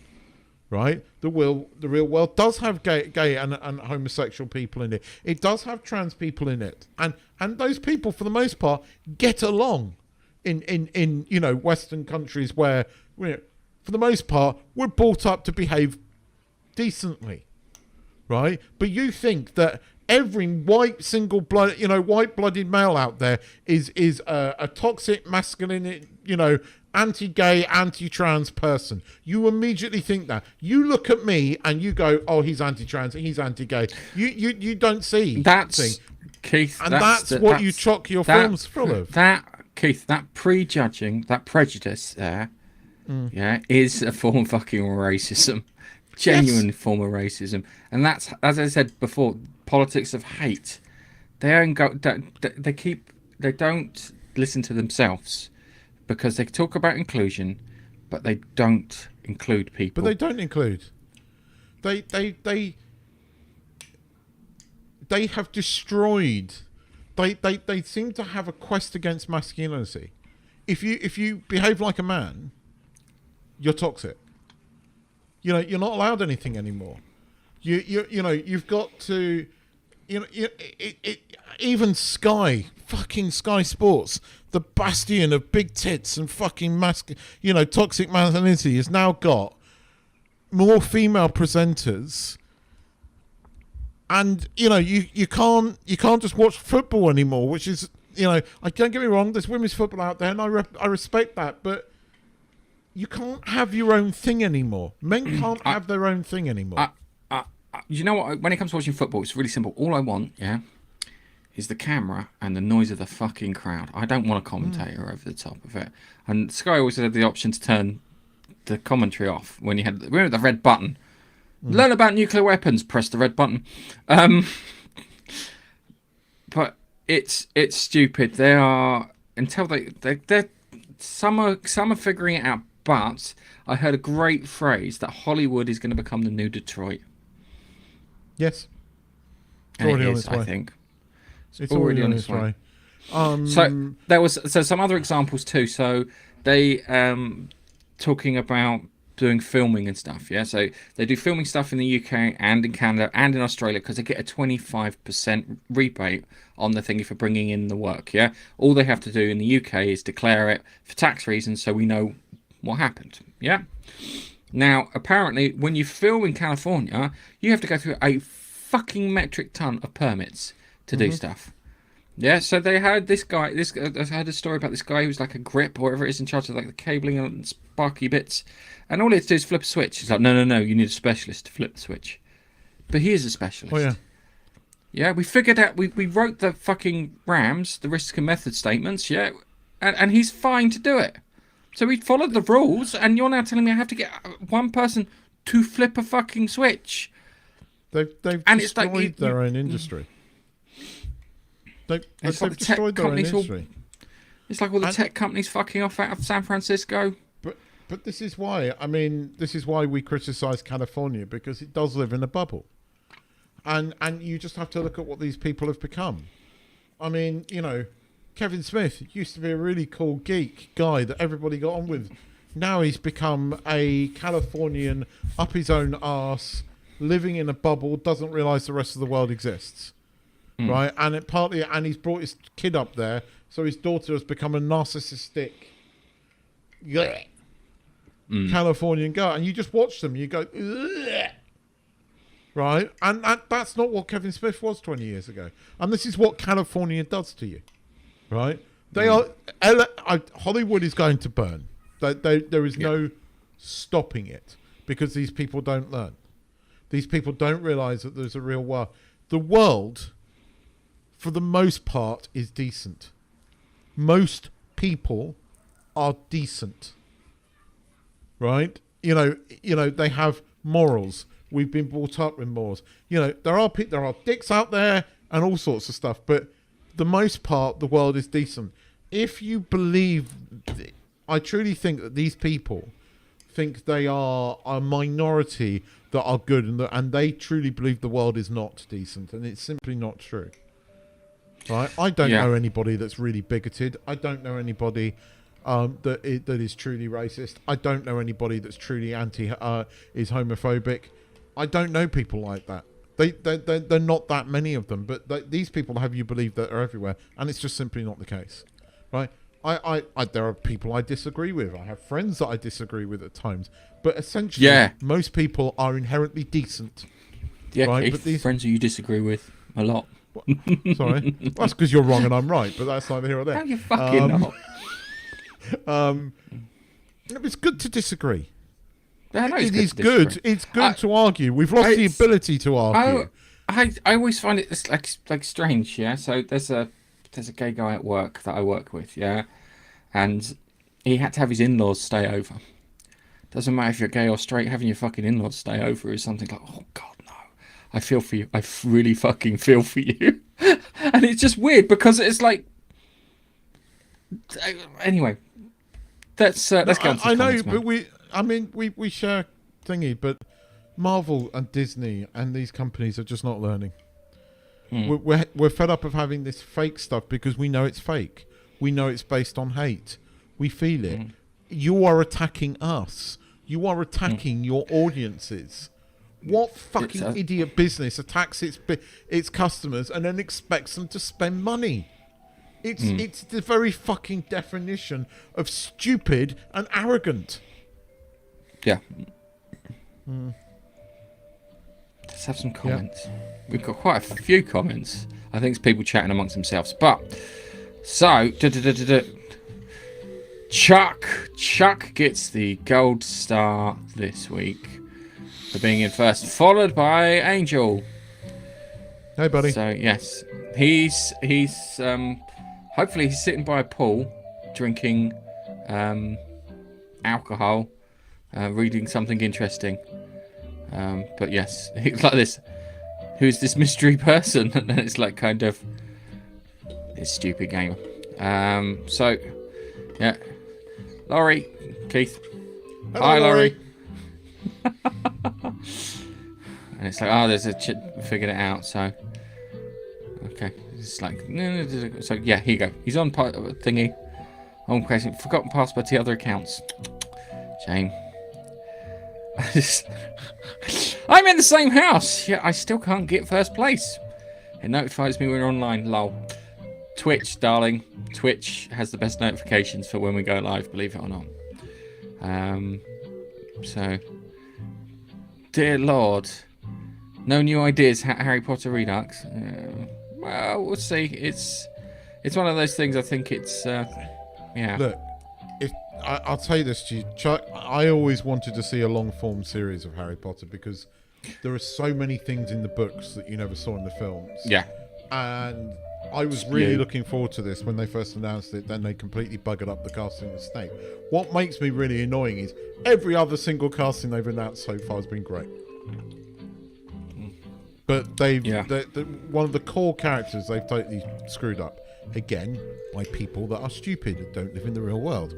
Right? The real world does have gay and homosexual people in it. It does have trans people in it, and those people, for the most part, get along in Western countries where, for the most part, we're brought up to behave decently, right? But you think that every white-blooded male out there is a toxic, masculine, anti-gay, anti-trans person. You immediately think that. You look at me and you go, "Oh, he's anti-trans, he's anti-gay." You don't see that's Keith, and that's what you chock your films full of. Keith, that prejudging, that prejudice there, is a form of fucking racism, genuine form of racism, and that's, as I said before, politics of hate. They don't listen to themselves. Because they talk about inclusion, but they don't include people. But they don't include. They have destroyed. They seem to have a quest against masculinity. If you behave like a man, you're toxic. You're not allowed anything anymore. You've got to. even fucking Sky Sports, the bastion of big tits and fucking toxic masculinity, has now got more female presenters. And you can't just watch football anymore, which is I don't get me wrong. There's women's football out there, and I respect that, but you can't have your own thing anymore. Men can't have their own thing anymore. You know what? When it comes to watching football, it's really simple. All I want, is the camera and the noise of the fucking crowd. I don't want a commentator over the top of it. And Sky always had the option to turn the commentary off when you had the red button. Learn about nuclear weapons. Press the red button. But it's stupid. They are until they're some are figuring it out. But I heard a great phrase that Hollywood is going to become the new Detroit. Yes, it's already on its way. I think it's already on its way. So there was some other examples too. So they talking about doing filming and stuff. Yeah, so they do filming stuff in the UK and in Canada and in Australia because they get a 25% rebate on the thing for bringing in the work. Yeah, all they have to do in the UK is declare it for tax reasons, so we know what happened. Yeah. Now, apparently, when you film in California, you have to go through a fucking metric ton of permits to do stuff. Yeah, so they had this guy. I heard a story about this guy who's like a grip or whatever it is in charge of like the cabling and sparky bits, and all he has to do is flip a switch. He's like, no, you need a specialist to flip the switch. But he is a specialist. Oh yeah. Yeah, we figured out. We wrote the fucking RAMs, the risk and method statements. Yeah, and he's fine to do it. So we followed the rules, and you're now telling me I have to get one person to flip a fucking switch. They've destroyed their own industry. They've destroyed their own industry. It's like all the tech companies fucking off out of San Francisco. But this is why. I mean, this is why we criticise California, because it does live in a bubble, and you just have to look at what these people have become. I mean, Kevin Smith used to be a really cool geek guy that everybody got on with. Now he's become a Californian up his own arse, living in a bubble, doesn't realise the rest of the world exists. Right? And he's brought his kid up there, so his daughter has become a narcissistic Californian girl. And you just watch them, you go, ugh. Right? And that's not what Kevin Smith was 20 years ago. And this is what California does to you. Right? Hollywood is going to burn. There is no stopping it because these people don't learn. These people don't realise that there's a real world. The world, for the most part, is decent. Most people are decent. Right? They have morals. We've been brought up with morals. There are dicks out there and all sorts of stuff, but the most part, the world is decent. If you believe, I truly think that these people think they are a minority that are good, and they truly believe the world is not decent, and it's simply not true. Right? I don't know anybody that's really bigoted. I don't know anybody that is truly racist. I don't know anybody that's truly is homophobic. I don't know people like that. They're not that many of them, but these people have you believe that are everywhere, and it's just simply not the case, right? There are people I disagree with. I have friends that I disagree with at times, but essentially, most people are inherently decent. Yeah, right? But these friends who you disagree with a lot. Sorry, that's because you're wrong and I'm right, but that's neither here or there. No, you fucking not. It's good to disagree. It is good. It's good to argue. We've lost the ability to argue. I always find it like strange. Yeah. So there's a gay guy at work that I work with. Yeah, and he had to have his in-laws stay over. Doesn't matter if you're gay or straight. Having your fucking in-laws stay over is something like, oh God, no. I feel for you. I really fucking feel for you. And it's just weird because it's like. Anyway, let's go. I know, but we share thingy, but Marvel and Disney and these companies are just not learning. We're fed up of having this fake stuff because we know it's fake. We know it's based on hate. We feel it. You are attacking us. You are attacking your audiences, What fucking idiot business attacks its customers and then expects them to spend money? It's the very fucking definition of stupid and arrogant. Yeah. Let's have some comments. Yeah. We've got quite a few comments. I think it's people chatting amongst themselves. But so Chuck gets the gold star this week for being in first, followed by Angel. Hey, buddy. So yes, he's hopefully he's sitting by a pool, drinking alcohol, reading something interesting. But yes, it's like this. Who's this mystery person? And it's like kind of this stupid game. So yeah, Laurie, Keith. Hello, Hi, Laurie. And it's like, oh, there's a figured it out. So okay, it's like so yeah. Here you go. He's on thingy. Home question. Forgotten password to other accounts. Shame. I'm in the same house. Yeah, I still can't get first place. It notifies me when we're online. Lol. Twitch, darling. Twitch has the best notifications for when we go live, believe it or not. So, dear Lord, no new ideas. Harry Potter Redux. Well, we'll see. It's one of those things. I think it's yeah. Look, I'll tell you this to you, Chuck. I always wanted to see a long-form series of Harry Potter because there are so many things in the books that you never saw in the films. Yeah. And I was really looking forward to this when they first announced it. Then they completely buggered up the casting of Snape. What makes me really annoying is every other single casting they've announced so far has been great. But one of the core characters they've totally screwed up. Again, by people that are stupid and don't live in the real world.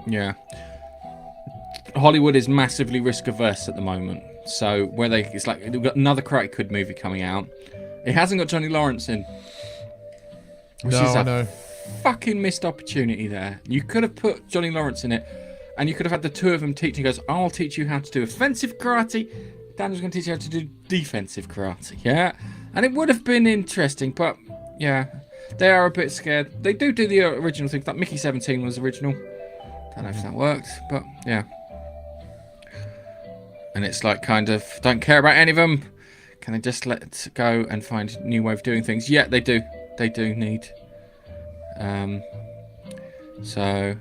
Yeah. Hollywood is massively risk averse at the moment. So it's like we've got another Karate Kid movie coming out. It hasn't got Johnny Lawrence in. Which is a fucking missed opportunity there. You could have put Johnny Lawrence in it, and you could have had the two of them teaching. He goes, I'll teach you how to do offensive karate. Daniel's going to teach you how to do defensive karate. Yeah. And it would have been interesting, but yeah, they are a bit scared. They do the original thing. Like Mickey 17 was original. Don't know if that worked, but yeah. And it's like kind of don't care about any of them. Can they just let it go and find a new way of doing things? Yeah, they do. They do need. So,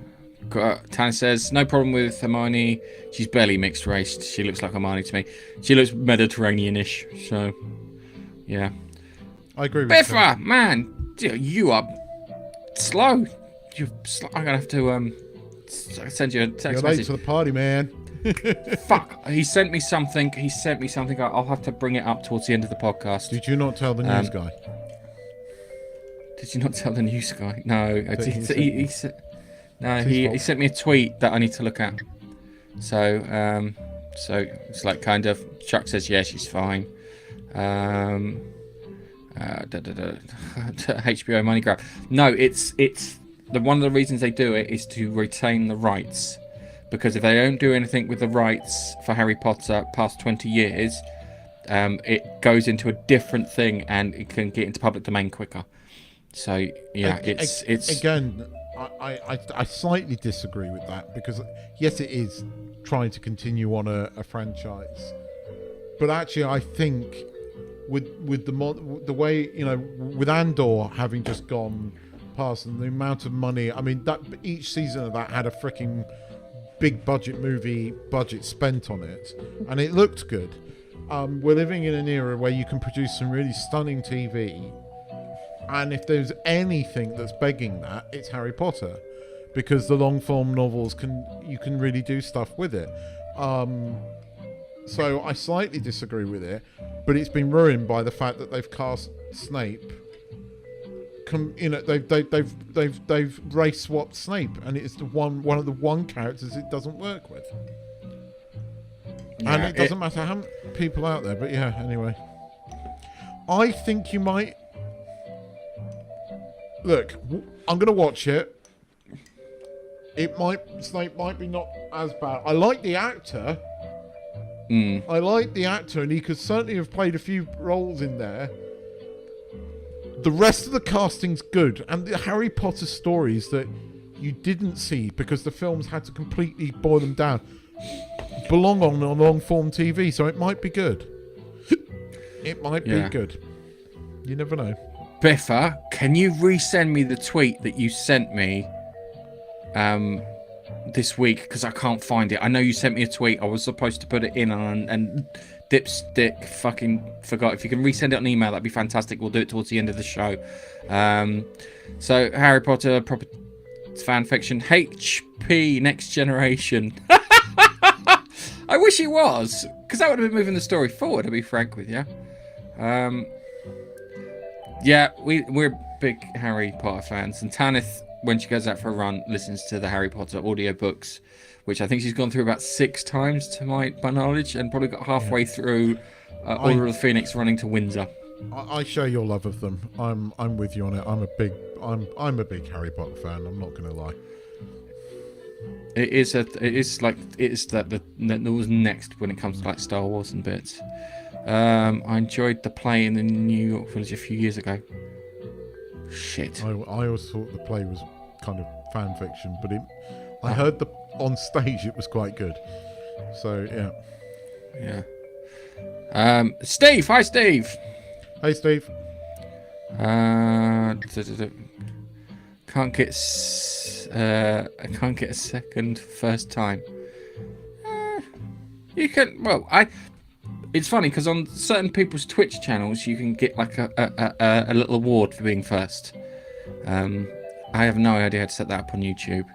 Tana says no problem with Hermione. She's barely mixed race. She looks like Hermione to me. She looks Mediterranean-ish. So, yeah. I agree with Biffa, man, you are slow. I'm gonna have to send you a text You're message. late to the party, man. Fuck, he sent me something. I'll have to bring it up towards the end of the podcast. Did you not tell the news guy? Did you not tell the news guy? No, he sent me a tweet that I need to look at. So it's like kind of Chuck says, yeah, she's fine. HBO money grab. No, it's one of the reasons they do it is to retain the rights, because if they don't do anything with the rights for Harry Potter past 20 years, it goes into a different thing and it can get into public domain quicker. So yeah, it's again. I slightly disagree with that because yes, it is trying to continue on a franchise, but actually I think with the way, you know, with Andor having just gone past and the amount of money, I mean, that each season of that had a freaking big budget spent on it, and it looked good. We're living in an era where you can produce some really stunning TV, and if there's anything that's begging that, it's Harry Potter, because the long form novels you can really do stuff with it. So I slightly disagree with it, but it's been ruined by the fact that they've cast Snape. You know, they've race swapped Snape, and it's one of the characters it doesn't work with. Yeah, and it doesn't matter how many people out there, but yeah. Anyway, I think you might look. I'm gonna watch it. Snape might be not as bad. I like the actor. I like the actor, and he could certainly have played a few roles in there. The rest of the casting's good, and the Harry Potter stories that you didn't see because the films had to completely boil them down belong on long-form TV, so it might be good. It might be good. You never know. Biffa, can you resend me the tweet that you sent me this week? Because I can't find it. I know you sent me a tweet. I was supposed to put it in and Dipstick fucking forgot. If you can resend it on email, that'd be fantastic. We'll do it towards the end of the show. So Harry Potter proper fan fiction, HP Next Generation. I wish it was, because that would have been moving the story forward, to be frank with you. Yeah, we're big Harry Potter fans, and Tanith, when she goes out for a run, listens to the Harry Potter audiobooks, which I think she's gone through about 6 times to my knowledge, and probably got halfway through Order of the Phoenix running to Windsor. I share your love of them. I'm with you on it. I'm a big Harry Potter fan. I'm not going to lie. It is that was next when it comes to like Star Wars and bits. I enjoyed the play in the New York Village a few years ago. Shit. I always thought the play was kind of fan fiction, but I heard on stage it was quite good. So yeah. Steve, hi Steve. Hey Steve. Can't get a second first time. You can. Well, It's funny because on certain people's Twitch channels, you can get like a little award for being first. I have no idea how to set that up on YouTube.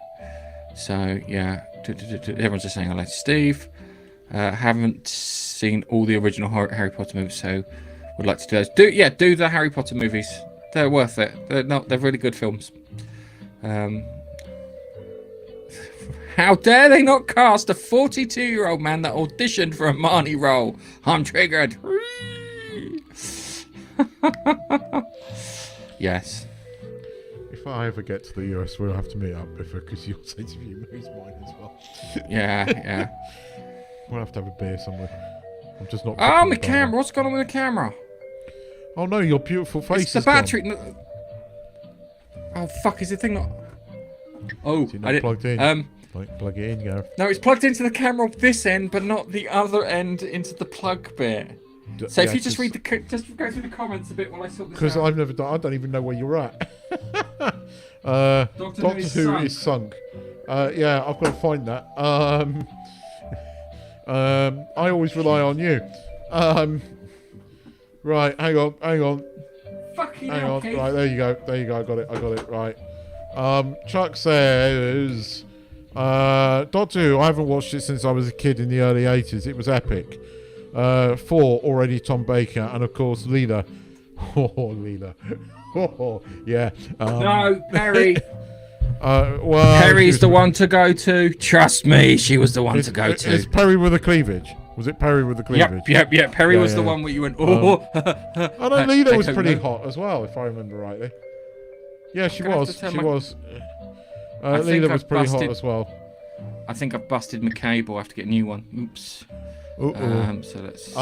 So yeah, everyone's just saying hello to Steve. Haven't seen all the original Harry Potter movies, so would like to do those. Do the Harry Potter movies. They're worth it. They're really good films. How dare they not cast a 42-year-old man that auditioned for a Marnie role? I'm triggered. Yes. If I ever get to the US, we'll have to meet up because your sense of humour is mine as well. Yeah. We'll have to have a beer somewhere. I'm just not. Oh, my camera. What's going on with the camera? Oh no, your beautiful face. It's the battery. Oh fuck! Is the thing not? Oh, I didn't plugged in. Plug it in, Gareth. No, it's plugged into the camera off this end, but not the other end into the plug bit. So if you just read just go through the comments a bit while I sort this out. Because I've never done. I don't even know where you're at. Doctor Who is sunk. Yeah, I've got to find that. I always rely on you. Right, hang on. Fucking hang hell, on. Keith. Right, there you go. I got it. Right. Chuck says, Doctor Who, I haven't watched it since I was a kid in the early 80s. It was epic. 4, already Tom Baker, and of course Leela. Oh, Leela. Oh, yeah. No, Perry. Well, Perry's the one to go to. Trust me, she was the one to go to. Is Perry with the cleavage? Was it Perry with the cleavage? Yep. Perry was the one where you went, oh. I know Leela was pretty hot as well, if I remember rightly. Yeah, she was. Leela was pretty hot as well. I think I've busted my cable. I have to get a new one. Oops. So let's.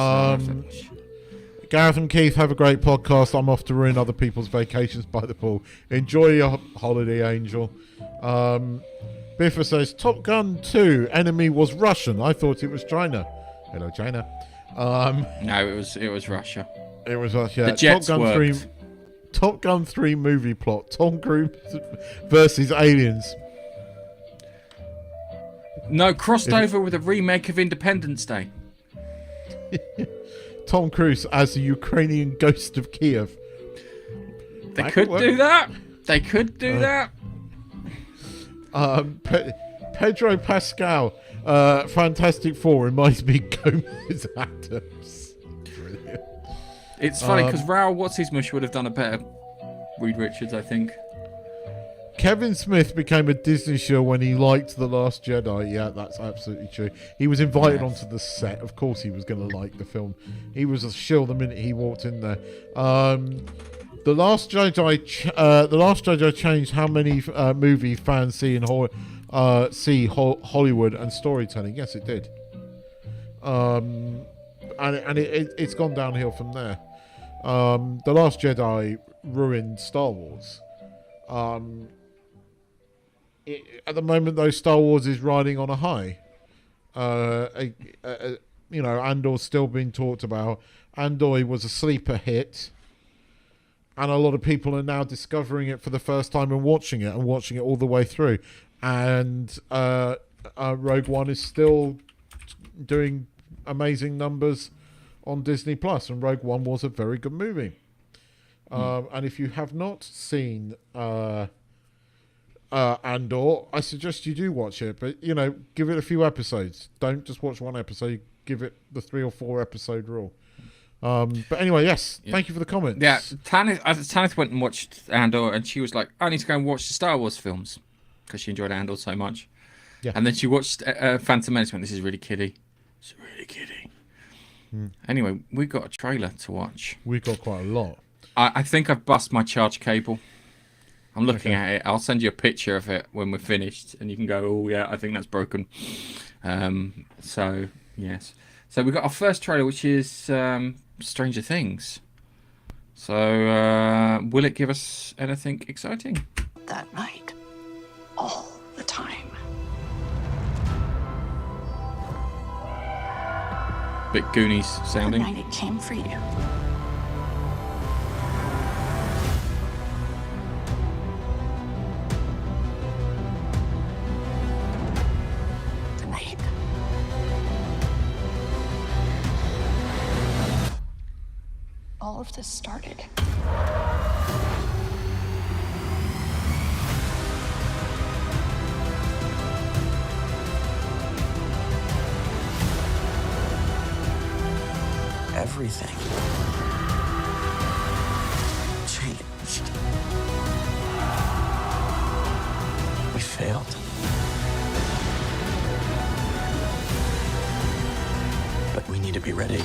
Gareth and Keith, have a great podcast. I'm off to ruin other people's vacations by the pool. Enjoy your holiday, Angel. Biffa says, Top Gun 2, enemy was Russian. I thought it was China. Hello, China. No, it was Russia. It was Russia. The jets Top Gun 3 movie plot. Tom Cruise versus aliens. No, crossed over with a remake of Independence Day. Tom Cruise as the Ukrainian ghost of Kiev. They could do that. Pedro Pascal, Fantastic Four reminds me Gomez Adams. Brilliant. It's funny because Raoul What's-His-Mush would have done a better Reed Richards, I think. Kevin Smith became a Disney shill when he liked The Last Jedi. Yeah, that's absolutely true. He was invited onto the set. Of course he was going to like the film. He was a shill the minute he walked in there. The Last Jedi changed how many movie fans see Hollywood and storytelling. Yes, it did. It's gone downhill from there. The Last Jedi ruined Star Wars. At the moment, though, Star Wars is riding on a high. Andor's still being talked about. Andor was a sleeper hit, and a lot of people are now discovering it for the first time and watching it all the way through. And Rogue One is still doing amazing numbers on Disney Plus, and Rogue One was a very good movie. And if you have not seen Andor, I suggest you do watch it, but give it a few episodes. Don't just watch one episode. Give it the 3 or 4 episode rule. But anyway, yes, thank you for the comments. Yeah, Tanith went and watched Andor, and she was like, I need to go and watch the Star Wars films because she enjoyed Andor so much. Yeah. And then she watched Phantom Menace. Went, this is really kiddie. It's really kiddie. Anyway, we got a trailer to watch. We got quite a lot. I think I've bust my charge cable. I'm looking at it. I'll send you a picture of it when we're finished, and you can go, oh yeah, I think that's broken. So yes. So we got our first trailer, which is Stranger Things. So will it give us anything exciting? That night, all the time. Bit Goonies sounding. The night it came for you. The night. All of this started. Everything changed. We failed. But we need to be ready.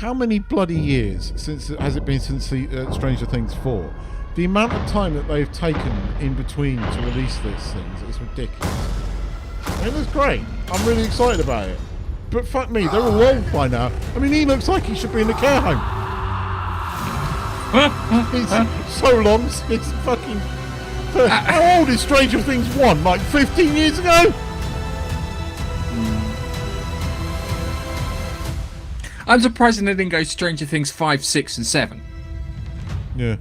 How many bloody years has it been since the Stranger Things 4? The amount of time that they've taken in between to release these things is ridiculous. And it's great. I'm really excited about it. But fuck me, they're all old by now. I mean, he looks like he should be in a care home. It's so long since fucking... How old is Stranger Things 1? Like 15 years ago? I'm surprised they didn't go Stranger Things 5, 6, and 7. Yeah.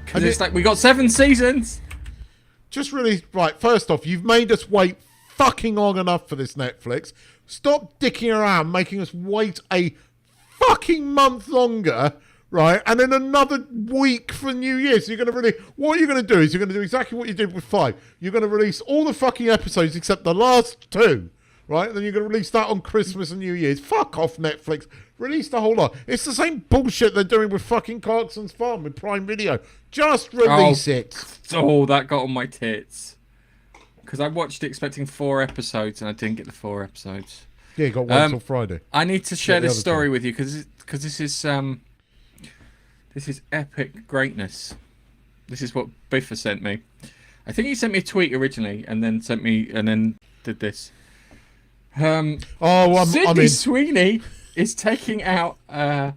Because it's like, we got 7 seasons. Just really, right, first off, you've made us wait fucking long enough for this Netflix. Stop dicking around making us wait a fucking month longer, right? And then another week for New Year. So you're going to really, what you're going to do is you're going to do exactly what you did with 5. You're going to release all the fucking episodes except the last 2. Right, then you're going to release that on Christmas and New Year's. Fuck off, Netflix. Release the whole lot. It's the same bullshit they're doing with fucking Clarkson's Farm with Prime Video. Just release it. Oh, that got on my tits. Because I watched it expecting 4 episodes and I didn't get the 4 episodes. Yeah, you got one till Friday. I need to share this story with you because this is epic greatness. This is what Biffa sent me. I think he sent me a tweet originally and then did this. Sydney Sweeney is taking out of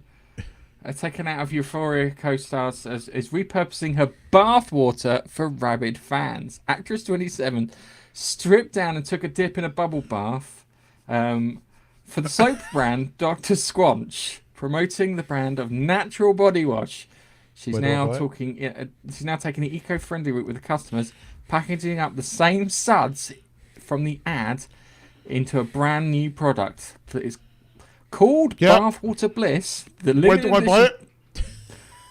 Euphoria co-stars is repurposing her bathwater for rabid fans. Actress 27 stripped down and took a dip in a bubble bath for the soap brand Dr. Squanch, promoting the brand of natural body wash. She's now taking the eco-friendly route with the customers, packaging up the same suds from the ad into a brand new product that is called Bathwater Bliss. Where do I buy it?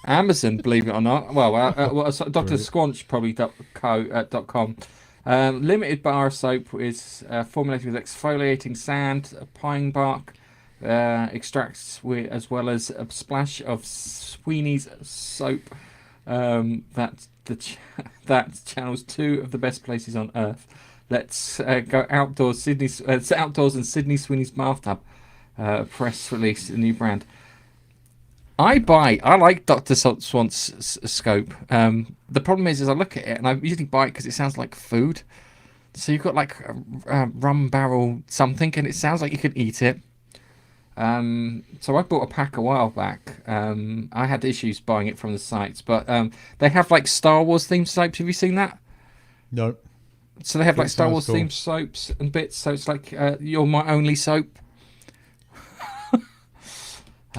Amazon, believe it or not. Well, Dr. Squanch probably .com. Limited bar soap is formulated with exfoliating sand, pine bark extracts, as well as a splash of Sweeney's soap that channels 2 of the best places on earth. Let's go outdoors. It's outdoors in Sydney Sweeney's bathtub. Press release, a new brand. I like Dr. Swan's scope. The problem is I look at it and I usually buy it because it sounds like food. So you've got like a rum barrel something, and it sounds like you could eat it. So I bought a pack a while back. I had issues buying it from the sites, but they have like Star Wars themed soaps. Have you seen that? No. So they have like That Star sounds Wars themed soaps and bits. So it's like You're My Only Soap.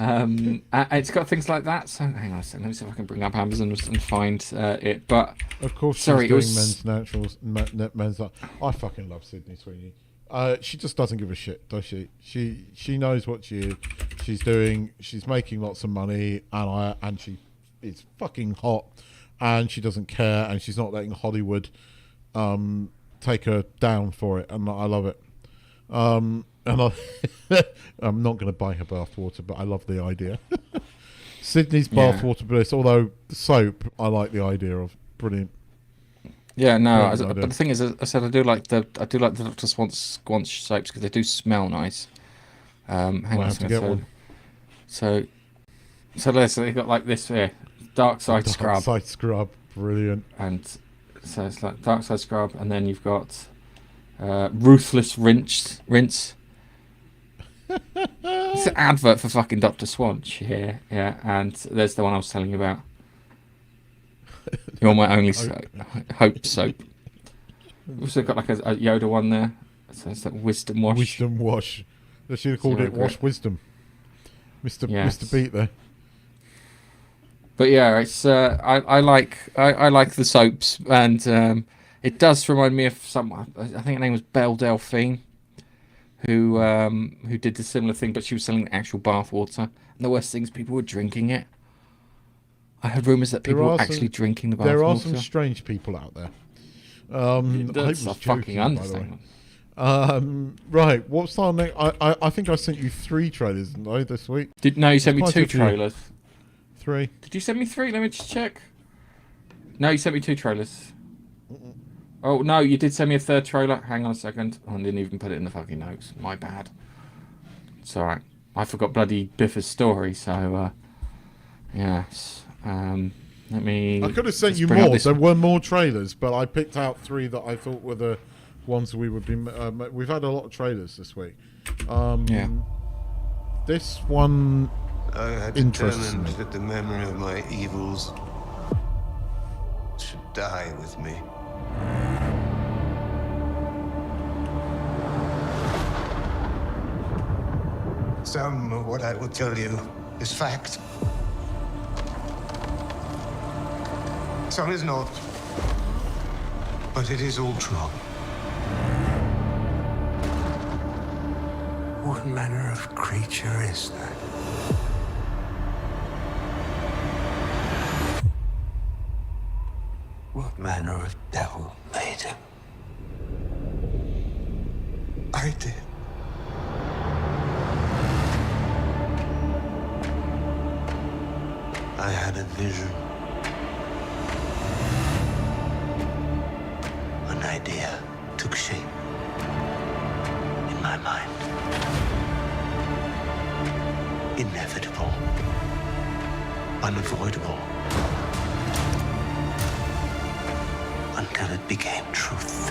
It's got things like that. So hang on a second. Let me see if I can bring up Amazon and find it. But of course, sorry, she's doing men's naturals. Men's. I fucking love Sydney Sweeney. She just doesn't give a shit, does she? She knows what she's doing. She's making lots of money, and she is fucking hot, and she doesn't care, and she's not letting Hollywood take her down for it, and I love it. And I'm not going to buy her bathwater, but I love the idea. Sydney's bathwater bliss, although the soap, I like the idea of. Brilliant. Yeah, no, but the thing is, I said I do like the Dr. Squanch soaps because they do smell nice. Hang on a second. Get one. So they've got like this here, Dark Side Scrub. Dark Side Scrub, brilliant. And so it's like Dark Side Scrub, and then you've got Ruthless Rinse. It's an advert for fucking Dr. Swanch here, yeah. And there's the one I was telling you about. You're My Only Hope soap. We've also got like a Yoda one there. So it's like Wisdom Wash. Wisdom Wash. They should have called it Wash Wisdom. Mr. Beat there. But yeah, it's I like the soaps, and it does remind me of someone. I think her name was Belle Delphine, who did the similar thing, but she was selling actual bath water. And the worst thing is people were drinking it. I heard rumours that people were actually drinking the bath water. There are some strange people out there. That's a fucking understatement. Right, what's our next? I think I sent you 3 trailers, didn't I, this week? No, you sent me 2 trailers. 3. Did you send me 3? Let me just check. No, you sent me 2 trailers. Oh, no, you did send me a 3rd trailer. Hang on a second. I didn't even put it in the fucking notes. My bad. It's alright. I forgot bloody Biff's story, so, yes. Let me... I could have sent you more. There were more trailers, but I picked out 3 that I thought were the ones we would be... we've had a lot of trailers this week. Yeah. This one I had interests determined me. that the memory of my evils should die with me. Some of what I will tell you is fact. Some is not. But it is all true. What manner of creature is that? What manner of devil made him? I did. I had a vision. An idea took shape in my mind. Inevitable. Unavoidable. Until it became truth.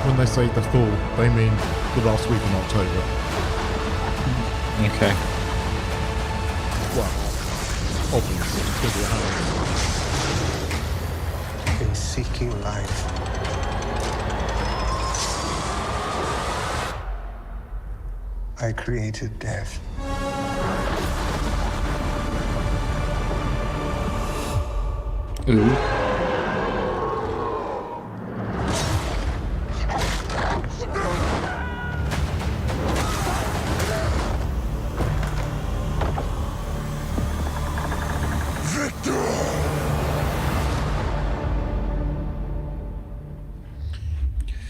When they say the Thor, they mean the last week in October. Okay. Well, obviously, because it happens. In seeking life, I created death. Ooh.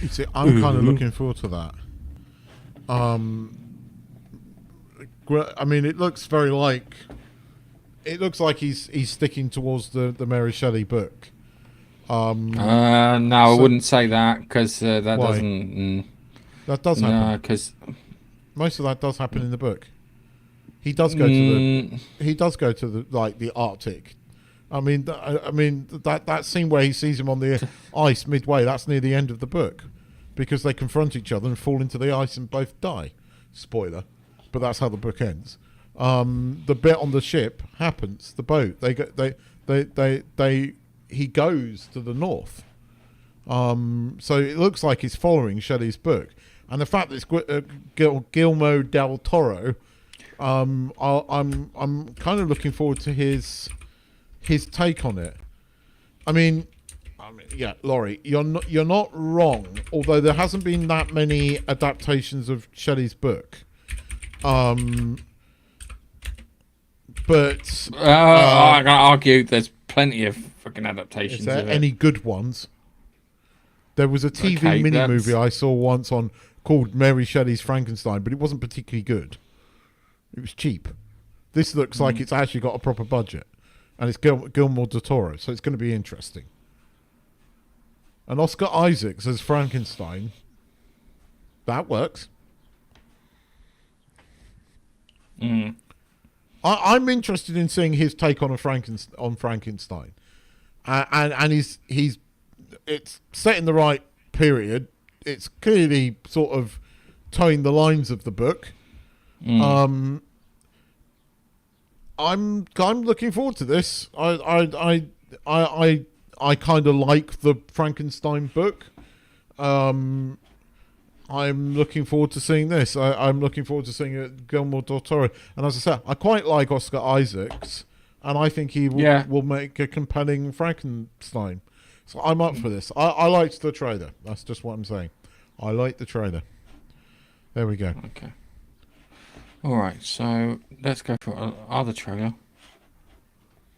You see, I'm kind of looking forward to that. I mean, it looks very like. It looks like he's sticking towards the Mary Shelley book. No, I wouldn't say that because that why? doesn't. That does happen. No, because most of that does happen in the book. He does go to the. He does go to the Arctic. I mean, that scene where he sees him on the ice midway. That's near the end of the book, because they confront each other and fall into the ice and both die. Spoiler, but that's how the book ends. The bit on the ship happens. The boat. He goes to the north. So it looks like he's following Shelley's book, and the fact that it's Guillermo del Toro, I'm kind of looking forward to his take on it. I mean, yeah, Laurie, you're not wrong. Although there hasn't been that many adaptations of Shelley's book, but I can argue there's plenty of fucking adaptations. Is there of any good ones? There was a TV mini movie I saw once called Mary Shelley's Frankenstein, but it wasn't particularly good. It was cheap. This looks like it's actually got a proper budget, and it's Guillermo del Toro, so it's going to be interesting. And Oscar Isaacs as Frankenstein. That works. I'm interested in seeing his take on Frankenstein, and he's it's set in the right period. It's clearly sort of towing the lines of the book. I'm looking forward to this. I kind of like the Frankenstein book. I'm looking forward to seeing this. I'm looking forward to seeing Guillermo del Toro. And as I said, I quite like Oscar Isaacs, and I think he will make a compelling Frankenstein. So I'm up for this. I liked the trailer. That's just what I'm saying. I like the trailer. There we go. Okay. All right, so let's go for our other trailer,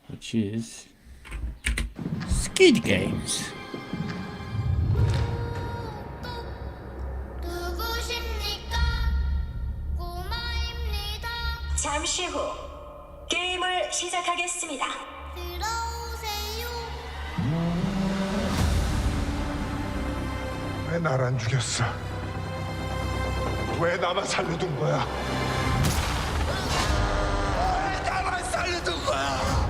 which is Skid Games. 잠시 후 게임을 시작하겠습니다. 왜 날 안 죽였어? 왜 나만 살려둔 거야? 왜 나만 살려둔 거야?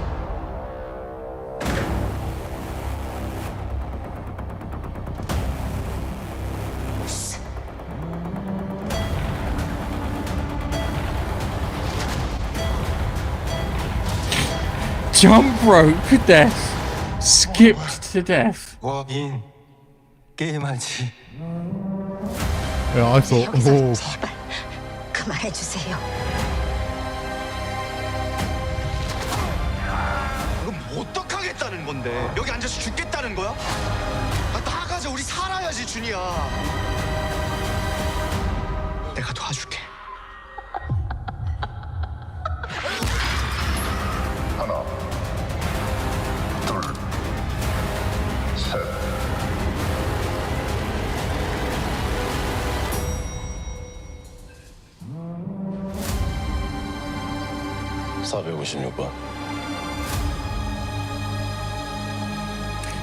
Jump rope to death. Skipped to death. 인 게임하지. Yeah, I thought. Oh. 제발 그만해 주세요. 그럼 어떡하겠다는 건데? 여기 앉아서 죽겠다는 거야? 나가자, 우리 살아야지, 준이야. 내가 도와줄게. 하나, 둘, 셋. 456번.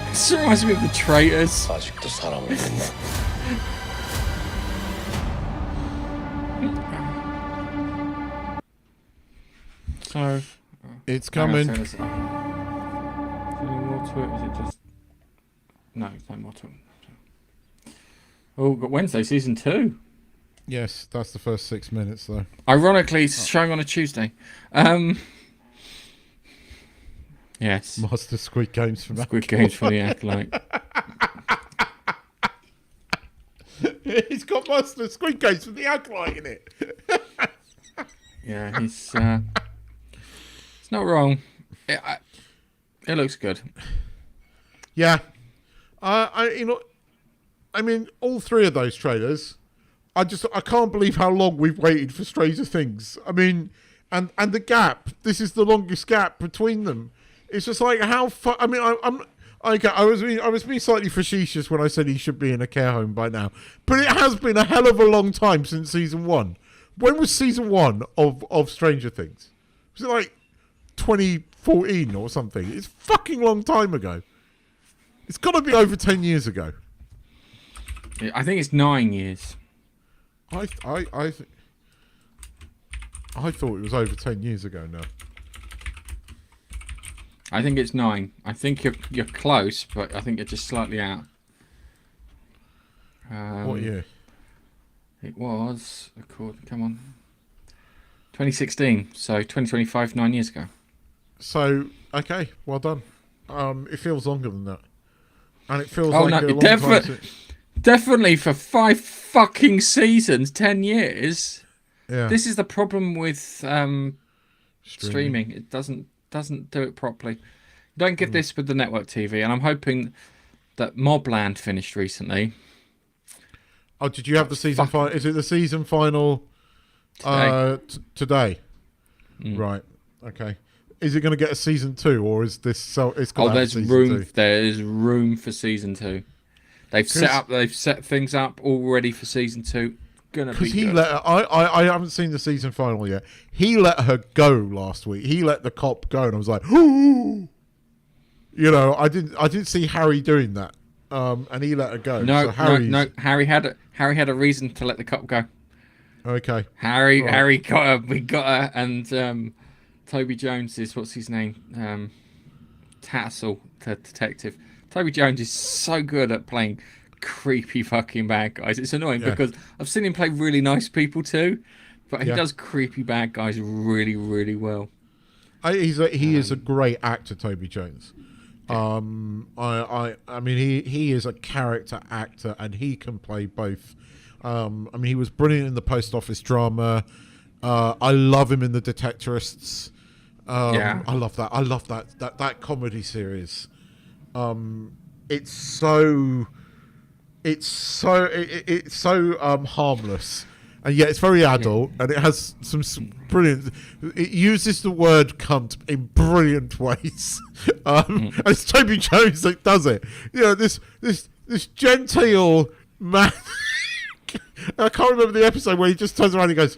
This reminds me of the Traitors. 아직도 사람을 믿나? So It's coming. Is there any more to it? Is it just no? There's no more to it. Oh, we've got Wednesday season 2. Yes, that's the first 6 minutes though. Ironically, it's showing on a Tuesday. Yes. Master Squid Games from Squid Games for the Acolyte. He's got Master Squid Games from the Acolyte in it. Yeah, he's. It's not wrong. It looks good. Yeah, I mean, all three of those trailers. I can't believe how long we've waited for Stranger Things. I mean, and the gap. This is the longest gap between them. It's just like how. I mean, I was being slightly facetious when I said he should be in a care home by now, but it has been a hell of a long time since season 1. When was season 1 of Stranger Things? Was it like 2014 or something? It's a fucking long time ago. It's got to be over 10 years ago. I think it's 9 years. I thought it was over 10 years ago now. I think it's 9. I think you're close, but I think you're just slightly out. What year? It was, come on, 2016. So 2025, 9 years ago. So, okay, well done. It feels longer than that. And it feels like a long time since... Definitely for 5 fucking seasons, 10 years. Yeah. This is the problem with streaming. It doesn't do it properly. Don't get this with the network TV, and I'm hoping that Mobland finished recently. Oh, did you have the season final? Is it the season final today? Right. Okay. Is it going to get a season 2, or is this so? It's got there's room. There's room for season 2. They've set things up all ready for season 2. Because he let her, I haven't seen the season final yet. He let her go last week. He let the cop go, and I was like, ooh. You know, I didn't see Harry doing that. And he let her go. No, so no. Harry had a reason to let the cop go. Okay. Harry got her. We got her, and Toby Jones is, what's his name? Tattersall, the detective. Toby Jones is so good at playing creepy fucking bad guys. It's annoying because I've seen him play really nice people too, but he does creepy bad guys really, really well. He is a great actor, Toby Jones. I mean, he is a character actor, and he can play both. I mean, he was brilliant in the Post Office drama. I love him in the Detectorists. I love that. I love that comedy series. It's so harmless, and yet it's very adult, and it has some brilliant. It uses the word "cunt" in brilliant ways, and it's Toby Jones that does it. You know, this genteel man. I can't remember the episode where he just turns around and goes,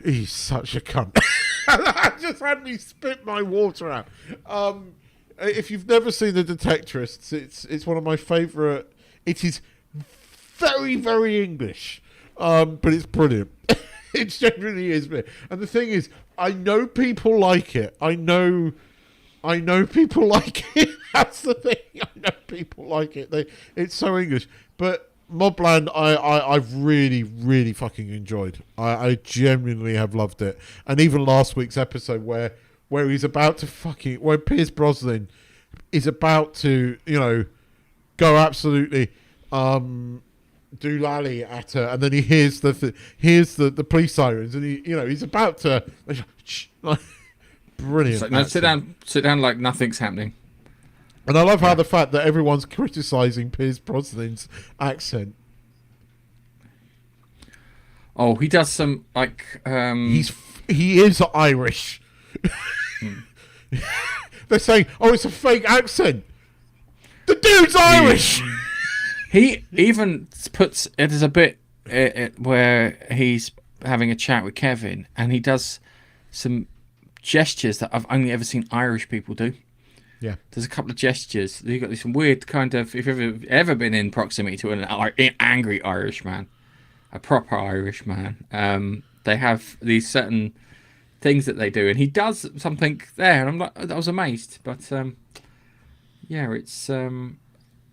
"He's such a cunt." That just had me spit my water out. If you've never seen The Detectorists, it's one of my favourite. It is very, very English, but it's brilliant. It genuinely is. And the thing is, I know people like it. I know people like it. That's the thing. I know people like it. It's so English. But Mobland, I've really, really fucking enjoyed. I genuinely have loved it. And even last week's episode where he's about to where Pierce Brosnan is about to, you know, go absolutely doolally at her, and then he hears the police sirens, and he's about to brilliant. So, no, sit down like nothing's happening. And I love how the fact that everyone's criticising Pierce Brosnan's accent. Oh, he does some like he is Irish. They're saying, "Oh, it's a fake accent." The dude's Irish. He even puts it as a bit where he's having a chat with Kevin, and he does some gestures that I've only ever seen Irish people do. Yeah, there's a couple of gestures. You've got this weird kind of. If you've ever been in proximity to an angry Irish man, a proper Irish man, they have these certain things that they do, and he does something there, and I'm like, I was amazed. But it's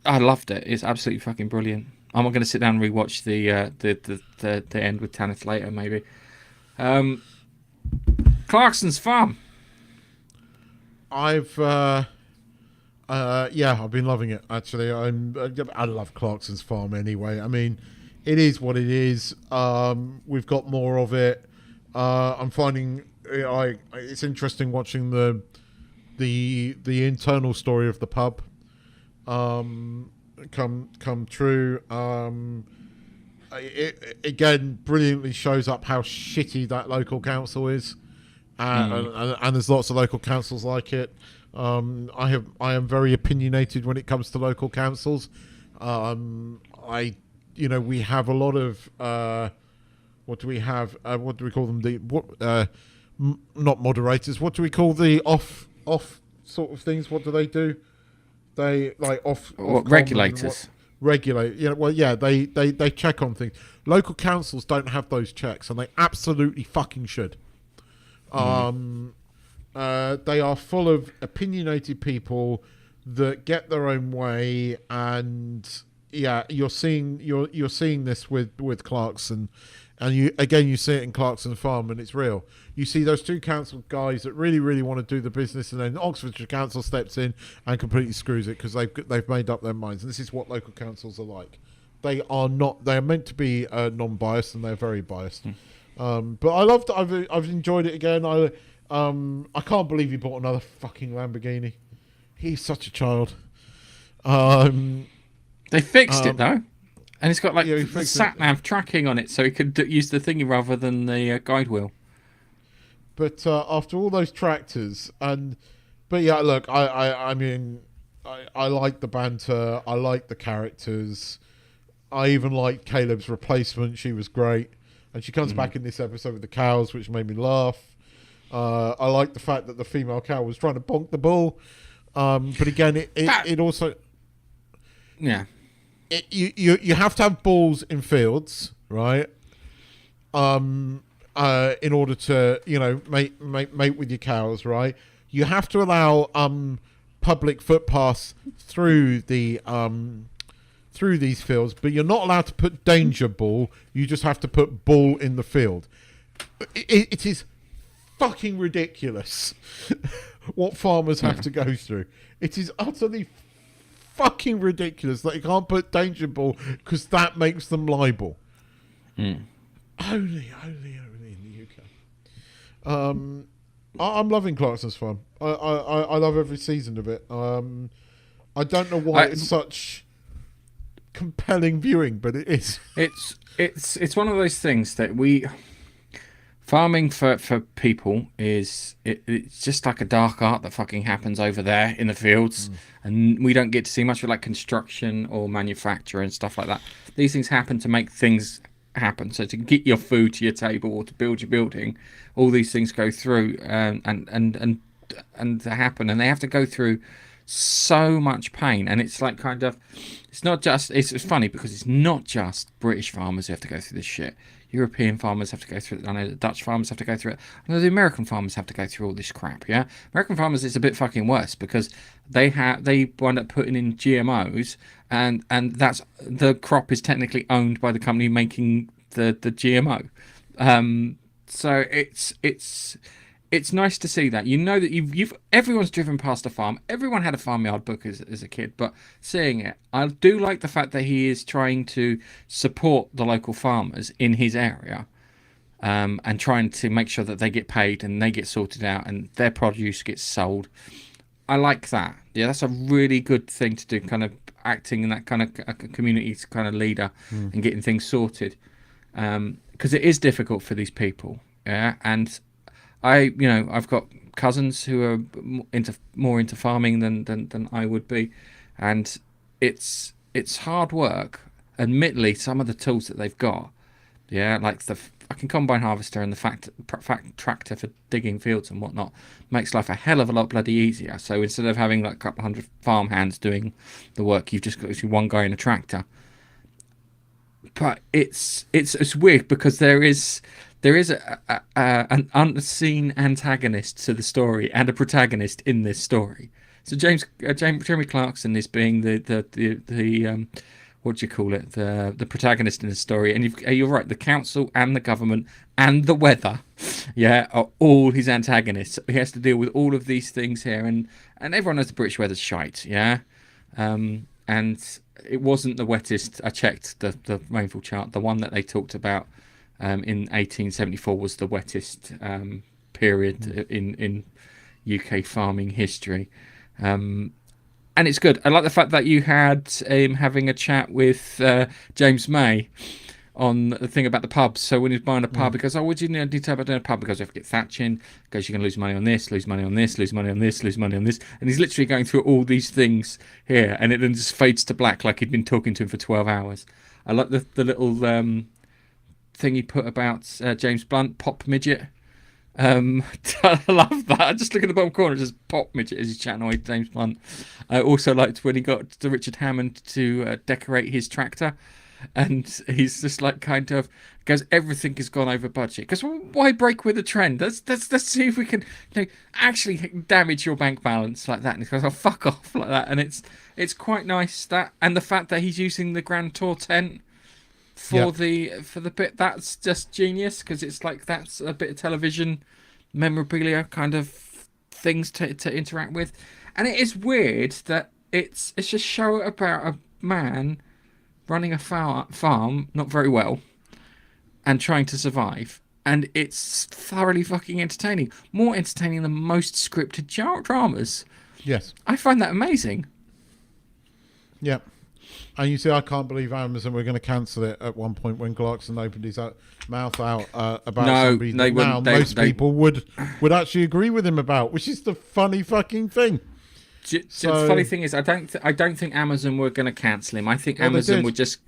I loved it. It's absolutely fucking brilliant. I'm going to sit down and rewatch the end with Tennant later, maybe. Clarkson's Farm. I've been loving it actually. I love Clarkson's Farm anyway. I mean, it is what it is. We've got more of it. I'm finding it's interesting watching the internal story of the pub come true. It again brilliantly shows up how shitty that local council is, and there's lots of local councils like it. I am very opinionated when it comes to local councils. We have a lot of What do we have? What do we call them? Not moderators. What do we call the off sort of things? What do they do? They like off regulators. Regulate. Yeah. Well, yeah. They check on things. Local councils don't have those checks, and they absolutely fucking should. They are full of opinionated people that get their own way, and yeah, you're seeing this with Clarkson, and you see it in Clarkson Farm, and it's real. You see those two council guys that really want to do the business, and then Oxfordshire Council steps in and completely screws it because they've made up their minds. And this is what local councils are like. They are not. They are meant to be non-biased, and they're very biased. But I loved. I've enjoyed it again. I can't believe he bought another fucking Lamborghini. He's such a child. They fixed it though, and it's got like the sat nav tracking on it, so he could use the thingy rather than the guide wheel. But after all those tractors, but yeah, look, I mean, I like the banter. I like the characters. I even liked Caleb's replacement. She was great, and she comes back in this episode with the cows, which made me laugh. I like the fact that the female cow was trying to bonk the bull, but again, it also, yeah, you have to have bulls in fields, right? In order to mate with your cows, right? You have to allow public footpaths through these fields, but you're not allowed to put danger bull. You just have to put bull in the field. It is fucking ridiculous what farmers have to go through. It is utterly fucking ridiculous that you can't put danger bull because that makes them liable. Only in the UK. I'm loving Clarkson's Farm. I love every season of it. I don't know why it's such compelling viewing, but it is. It's one of those things that farming for people it's just like a dark art that fucking happens over there in the fields, and we don't get to see much of like construction or manufacture and stuff like that. These things happen to make things happen. So to get your food to your table or to build your building, all these things go through and happen, and they have to go through so much pain. And it's like it's not just, it's funny because it's not just British farmers who have to go through this shit. European farmers have to go through it. I know the Dutch farmers have to go through it. I know the American farmers have to go through all this crap. Yeah, American farmers, it's a bit fucking worse because they wind up putting in GMOs, and that's, the crop is technically owned by the company making the GMO. So it's nice to see that. You know that everyone's driven past a farm. Everyone had a farmyard book as a kid, but seeing it, I do like the fact that he is trying to support the local farmers in his area, and trying to make sure that they get paid and they get sorted out and their produce gets sold. I like that. Yeah, that's a really good thing to do, kind of acting in that kind of a community kind of leader and getting things sorted. Because it is difficult for these people. Yeah, and I've got cousins who are more into farming than I would be, and it's hard work. Admittedly, some of the tools that they've got, yeah, like the fucking combine harvester and the tractor for digging fields and whatnot, makes life a hell of a lot bloody easier. So instead of having like a couple hundred farm hands doing the work, you've just got one guy in a tractor. But it's weird because there is an unseen antagonist to the story and a protagonist in this story. So Jeremy Clarkson is being the what do you call it, the protagonist in the story, and you're right, the council and the government and the weather, yeah, are all his antagonists. He has to deal with all of these things here, and everyone knows the British weather's shite, yeah, and it wasn't the wettest. I checked the rainfall chart. The one that they talked about in 1874 was the wettest period in UK farming history. And it's good. I like the fact that you had him having a chat with James May on the thing about the pubs. So when he's buying a pub, he goes, what do you need to tell about doing a pub? Because you have to get thatching. Because you're going to lose money on this, lose money on this, lose money on this, lose money on this. And he's literally going through all these things here. And it then just fades to black like he'd been talking to him for 12 hours. I like the little thing he put about James Blunt, pop midget. I love that. I just look at the bottom corner, it says pop midget as he's chatting away to James Blunt. I also liked when he got to Richard Hammond to decorate his tractor, and he's just like kind of goes, everything has gone over budget. Because why break with the trend? Let's see if we can actually damage your bank balance like that. And he goes, oh, fuck off like that. And it's quite nice that, and the fact that he's using the Grand Tour tent for the bit, that's just genius, because it's like that's a bit of television memorabilia kind of things to interact with. And it is weird that it's just a show about a man running a farm not very well and trying to survive, and it's thoroughly fucking entertaining, more entertaining than most scripted dramas. Yes, I find that amazing. Yeah. And you see, I can't believe Amazon were going to cancel it at one point when Clarkson opened his mouth out about somebody that now most people would actually agree with him about, which is the funny fucking thing. The funny thing is, I don't think Amazon were going to cancel him. I think Amazon would just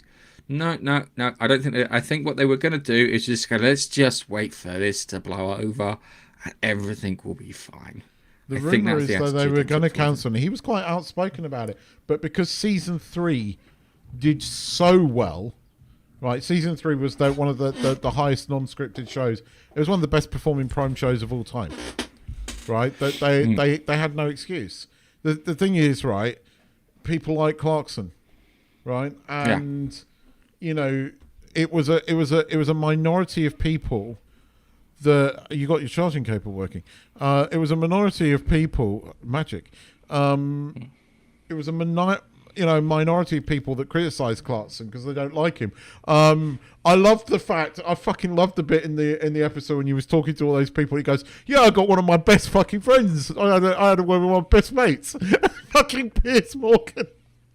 no. I don't think. I think what they were going to do is just go, let's just wait for this to blow over, and everything will be fine. The rumor is that they were going to cancel, and he was quite outspoken about it. But because season 3 did so well, right? Season 3 was one of the highest non-scripted shows. It was one of the best performing prime shows of all time, right? They had no excuse. The thing is, right? People like Clarkson, right? And you know, it was a minority of people. You got your charging cable working. It was a minority of people. Magic. It was a minority of people that criticised Clarkson because they don't like him. I loved the fact. I fucking loved the bit in the episode when he was talking to all those people. He goes, "Yeah, I got one of my best fucking friends. I had one of my best mates, fucking Piers Morgan."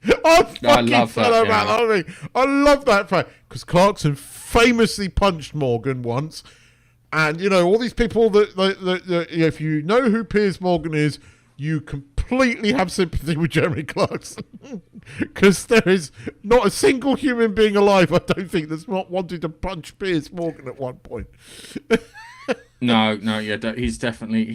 I love that. I love that fact because Clarkson famously punched Morgan once. And, you know, all these people that if you know who Piers Morgan is, you completely have sympathy with Jeremy Clarkson. Because there is not a single human being alive, I don't think, that's not wanted to punch Piers Morgan at one point. He's definitely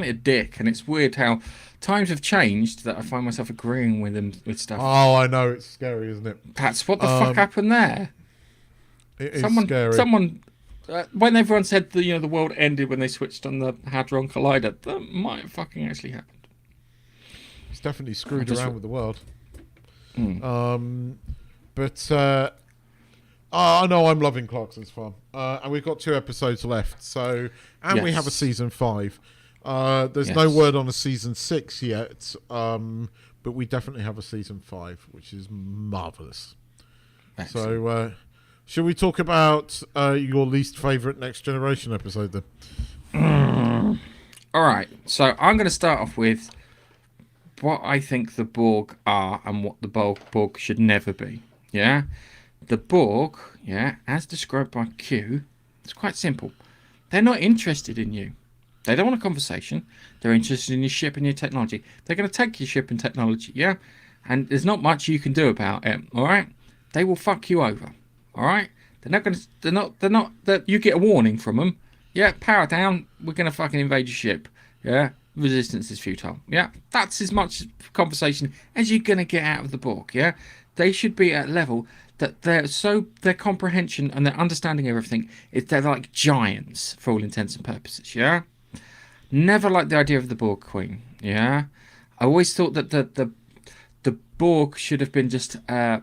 a dick. And it's weird how times have changed that I find myself agreeing with him with stuff. Oh, I know. It's scary, isn't it? Pats, what the fuck happened there? It is scary. When everyone said the world ended when they switched on the Hadron Collider, that might have fucking actually happened. It's definitely screwed around with the world. But I know I'm loving Clarkson's Farm, and we've got 2 episodes left. So, and we have a season 5. There's no word on a season 6 yet, but we definitely have a season 5, which is marvelous. Excellent. So. Should we talk about your least favourite Next Generation episode then? All right. So I'm going to start off with what I think the Borg are and what the Borg should never be. Yeah? The Borg, as described by Q, it's quite simple. They're not interested in you. They don't want a conversation. They're interested in your ship and your technology. They're going to take your ship and technology, yeah? And there's not much you can do about it, all right? They will fuck you over. All right, they're not. You get a warning from them. Yeah, power down. We're gonna fucking invade your ship. Yeah, resistance is futile. Yeah, that's as much conversation as you're gonna get out of the Borg. Yeah, they should be at a level that their comprehension and their understanding of everything is they're like giants for all intents and purposes. Yeah, never liked the idea of the Borg Queen. Yeah, I always thought that the Borg should have been just a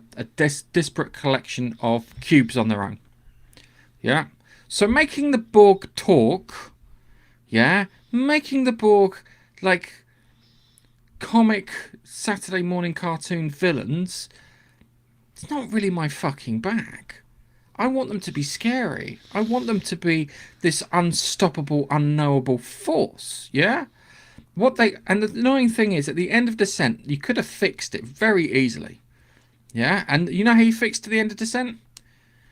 disparate collection of cubes on their own. Yeah. So making the Borg talk, making the Borg like comic Saturday morning cartoon villains, it's not really my fucking bag. I want them to be scary. I want them to be this unstoppable, unknowable force. Yeah. And the annoying thing is, at the end of Descent, you could have fixed it very easily. Yeah? And you know how you fixed to the end of Descent?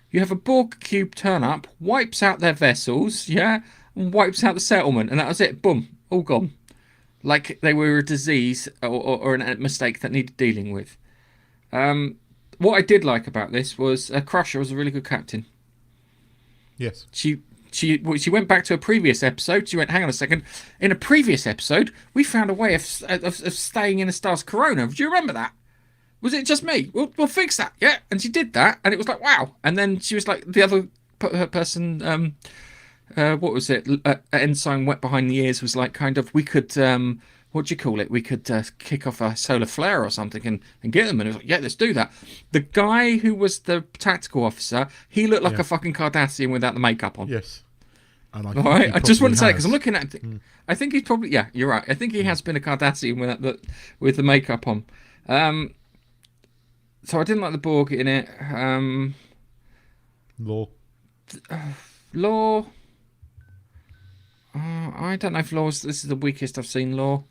You have a Borg cube turn up, wipes out their vessels, and wipes out the settlement, and that was it. Boom. All gone. Like they were a disease or a mistake that needed dealing with. What I did like about this was Crusher was a really good captain. Yes. She went back to a previous episode. She went, hang on a second. In a previous episode, we found a way of staying in a star's corona. Do you remember that? Was it just me? We'll fix that. Yeah. And she did that. And it was like, wow. And then she was like, the other person, what was it? Ensign wet behind the ears was like, kind of, we could, what do you call it? We could kick off a solar flare or something and get them. And it was like, yeah, let's do that. The guy who was the tactical officer, he looked like a fucking Cardassian without the makeup on. Yes. And I just want to say, because I'm looking at it, I think he's probably, yeah, you're right. I think he has been a Cardassian with the makeup on. So I didn't like the Borg in it. Law. I don't know if this is the weakest I've seen Law.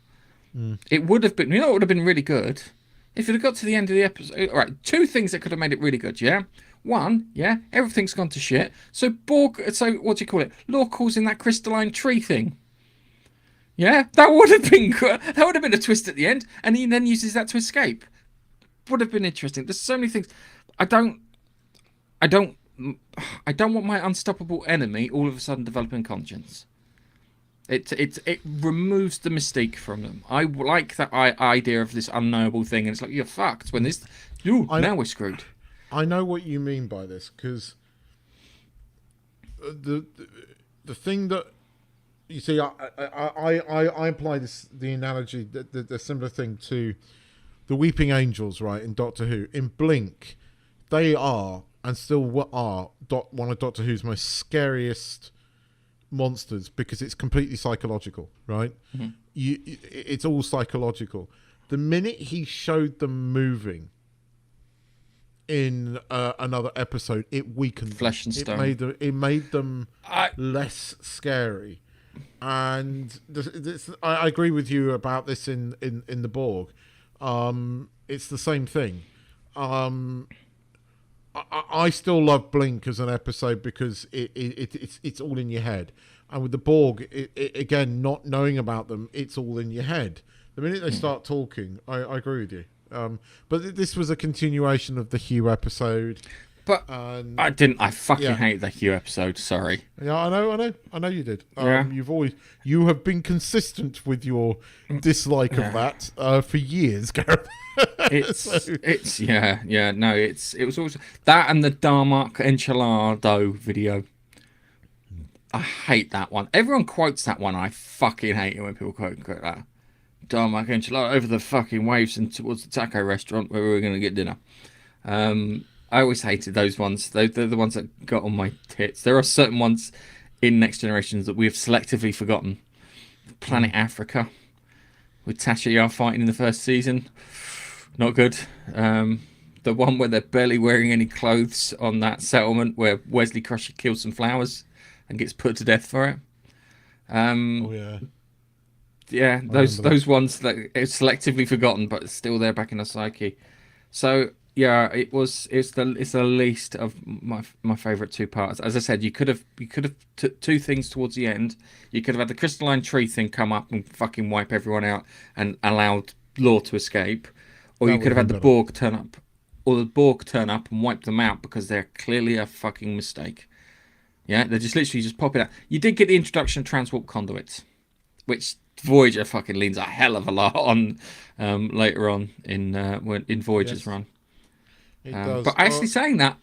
It would have been, it would have been really good if it had got to the end of the episode. All right, 2 things that could have made it really good, yeah? 1, yeah, everything's gone to shit. So what do you call it? Law calls in that crystalline tree thing. Yeah, that would have been good. That would have been a twist at the end, and he then uses that to escape. Would have been interesting. There's so many things. I don't want my unstoppable enemy all of a sudden developing conscience. It removes the mystique from them. I like that idea of this unknowable thing, and it's like, you're fucked when this. Now we're screwed. I know what you mean by this, because the thing that you see, I apply the analogy, the similar thing to the Weeping Angels, right, in Doctor Who. In Blink, they are, and still are, one of Doctor Who's most scariest monsters, because it's completely psychological, right? Mm-hmm. It's all psychological. The minute he showed them moving in another episode, it weakened Flesh and Stone. It made them less scary. And I agree with you about this in the Borg. It's the same thing. I still love Blink as an episode because it's all in your head. And with the Borg, again, not knowing about them, it's all in your head. The minute they start talking, I agree with you. But this was a continuation of the Hugh episode. But I fucking hate the Hugh episode. Sorry. Yeah, I know you did. You have been consistent with your dislike of that for years, Gareth. It was also that and the Darmok Enchilado video. I hate that one. Everyone quotes that one. I fucking hate it when people quote that. Darmok Enchilado over the fucking waves and towards the taco restaurant where we were going to get dinner. I always hated those ones. They're the ones that got on my tits. There are certain ones in Next Generations that we have selectively forgotten. Planet Africa with Tasha Yar fighting in the first season. Not good. The one where they're barely wearing any clothes on that settlement where Wesley Crusher kills some flowers and gets put to death for it. Yeah, those ones that are selectively forgotten but still there back in the psyche. So yeah, it's the least of my favourite 2 parts. As I said, you could have took 2 things towards the end. You could have had the crystalline tree thing come up and fucking wipe everyone out and allowed Law to escape, or you could have had the Borg turn up, and wipe them out because they're clearly a fucking mistake. Yeah, they're just literally just popping out. You did get the introduction of transport conduits, which Voyager fucking leans a hell of a lot on later on in Voyager's run. But actually saying that,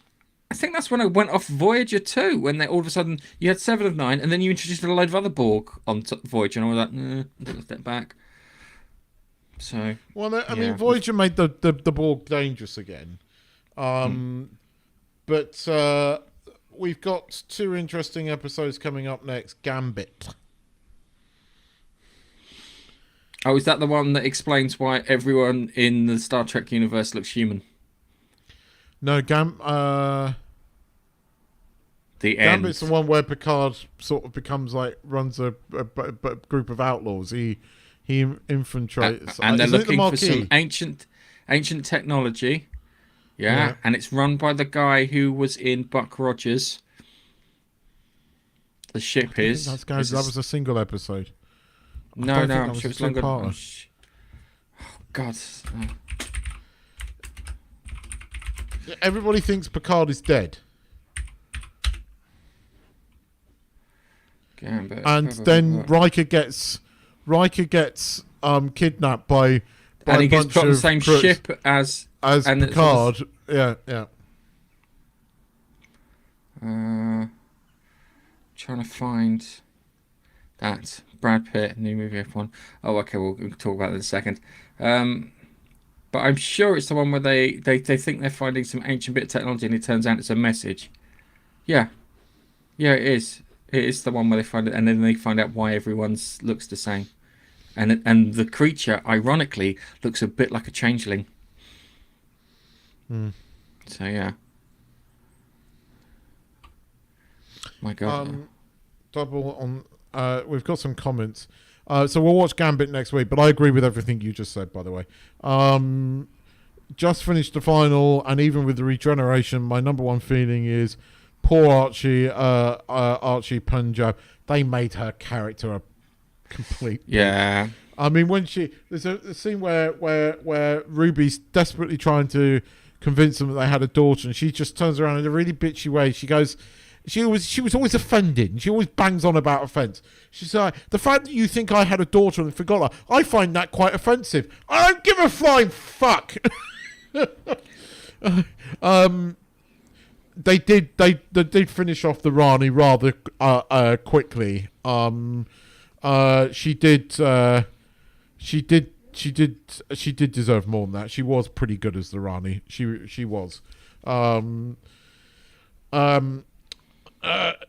I think that's when I went off Voyager 2, when they all of a sudden you had 7 of 9, and then you introduced a load of other Borg on Voyager, and I was like, step back. So, well, I mean, Voyager made the Borg dangerous again, but we've got 2 interesting episodes coming up next. Gambit. Oh, is that the one that explains why everyone in the Star Trek universe looks human? No, the Gambit's the one where Picard sort of becomes runs a group of outlaws. He infiltrates, and they're looking for some ancient technology. Yeah, and it's run by the guy who was in Buck Rogers. The ship is. That was a single episode. No, I'm sure it's longer. Oh, God. Everybody thinks Picard is dead. Gambit. And then Riker gets kidnapped by and he a gets bunch put on the of same crooks ship as Picard. Yeah. Trying to find that Brad Pitt new movie F1. Oh, okay, we'll talk about that in a second. But I'm sure it's the one where they think they're finding some ancient bit of technology, and it turns out it's a message. Yeah, it is. It is the one where they find it, and then they find out why everyone's looks the same, and the creature, ironically, looks a bit like a changeling. So yeah. My God. Double on. We've got some comments. So we'll watch Gambit next week, but I agree with everything you just said, by the way. Just finished the final, and even with the regeneration, my number one feeling is poor Archie Punjab. They made her character a complete... Yeah. I mean, when there's a scene where Ruby's desperately trying to convince them that they had a daughter, and she just turns around in a really bitchy way. She goes... She was always offended, and she always bangs on about offence. She's like, the fact that you think I had a daughter and forgot her, I find that quite offensive. I don't give a flying fuck. They did finish off the Rani rather quickly. She did deserve more than that. She was pretty good as the Rani. She was.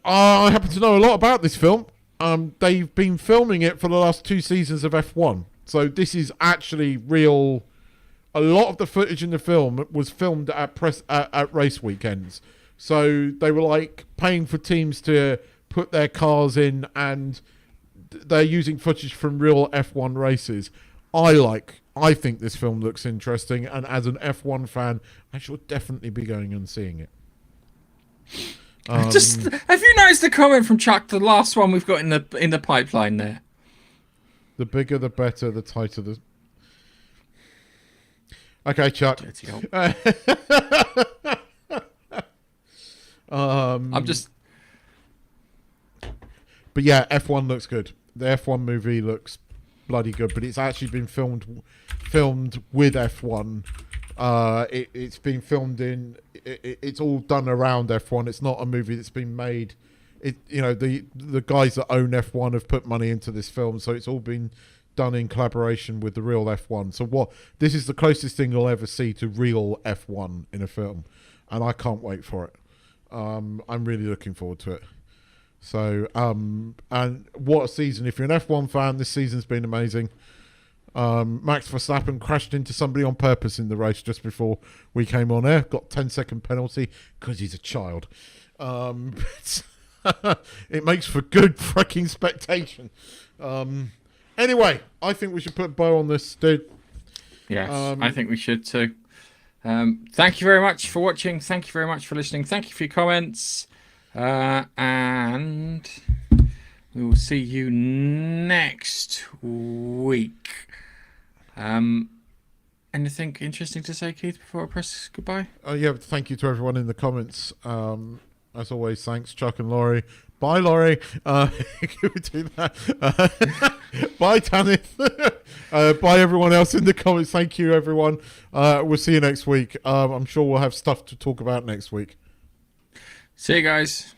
I happen to know a lot about this film. They've been filming it for the last 2 seasons of F1. So this is actually real. A lot of the footage in the film was filmed at race weekends. So they were like paying for teams to put their cars in, and they're using footage from real F1 races. I think this film looks interesting, and as an F1 fan, I shall definitely be going and seeing it. Have you noticed the comment from Chuck, the last one we've got in the pipeline there? The bigger the better, the tighter the... Okay, Chuck. I'm just... But yeah, F1 looks good. The F1 movie looks bloody good, but it's actually been filmed with F1. It's been filmed in... It's all done around F1. It's not a movie that's been made. The guys that own F1 have put money into this film, so it's all been done in collaboration with the real F1. So this is the closest thing you'll ever see to real F1 in a film, and I can't wait for it. I'm really looking forward to it. So, and what a season! If you're an F1 fan, this season's been amazing. Max Verstappen crashed into somebody on purpose in the race just before we came on air. Got 10-second penalty because he's a child. It makes for good fucking spectation. Anyway, I think we should put a bow on this, dude. Yes, I think we should too. Thank you very much for watching. Thank you very much for listening. Thank you for your comments. And we will see you next week. Anything interesting to say, Keith, before I press goodbye? Yeah, thank you to everyone in the comments. As always, thanks, Chuck and Laurie. Bye, Laurie. Can we do that? Bye, Tannith. Bye, everyone else in the comments. Thank you, everyone. We'll see you next week. I'm sure we'll have stuff to talk about next week. See you guys.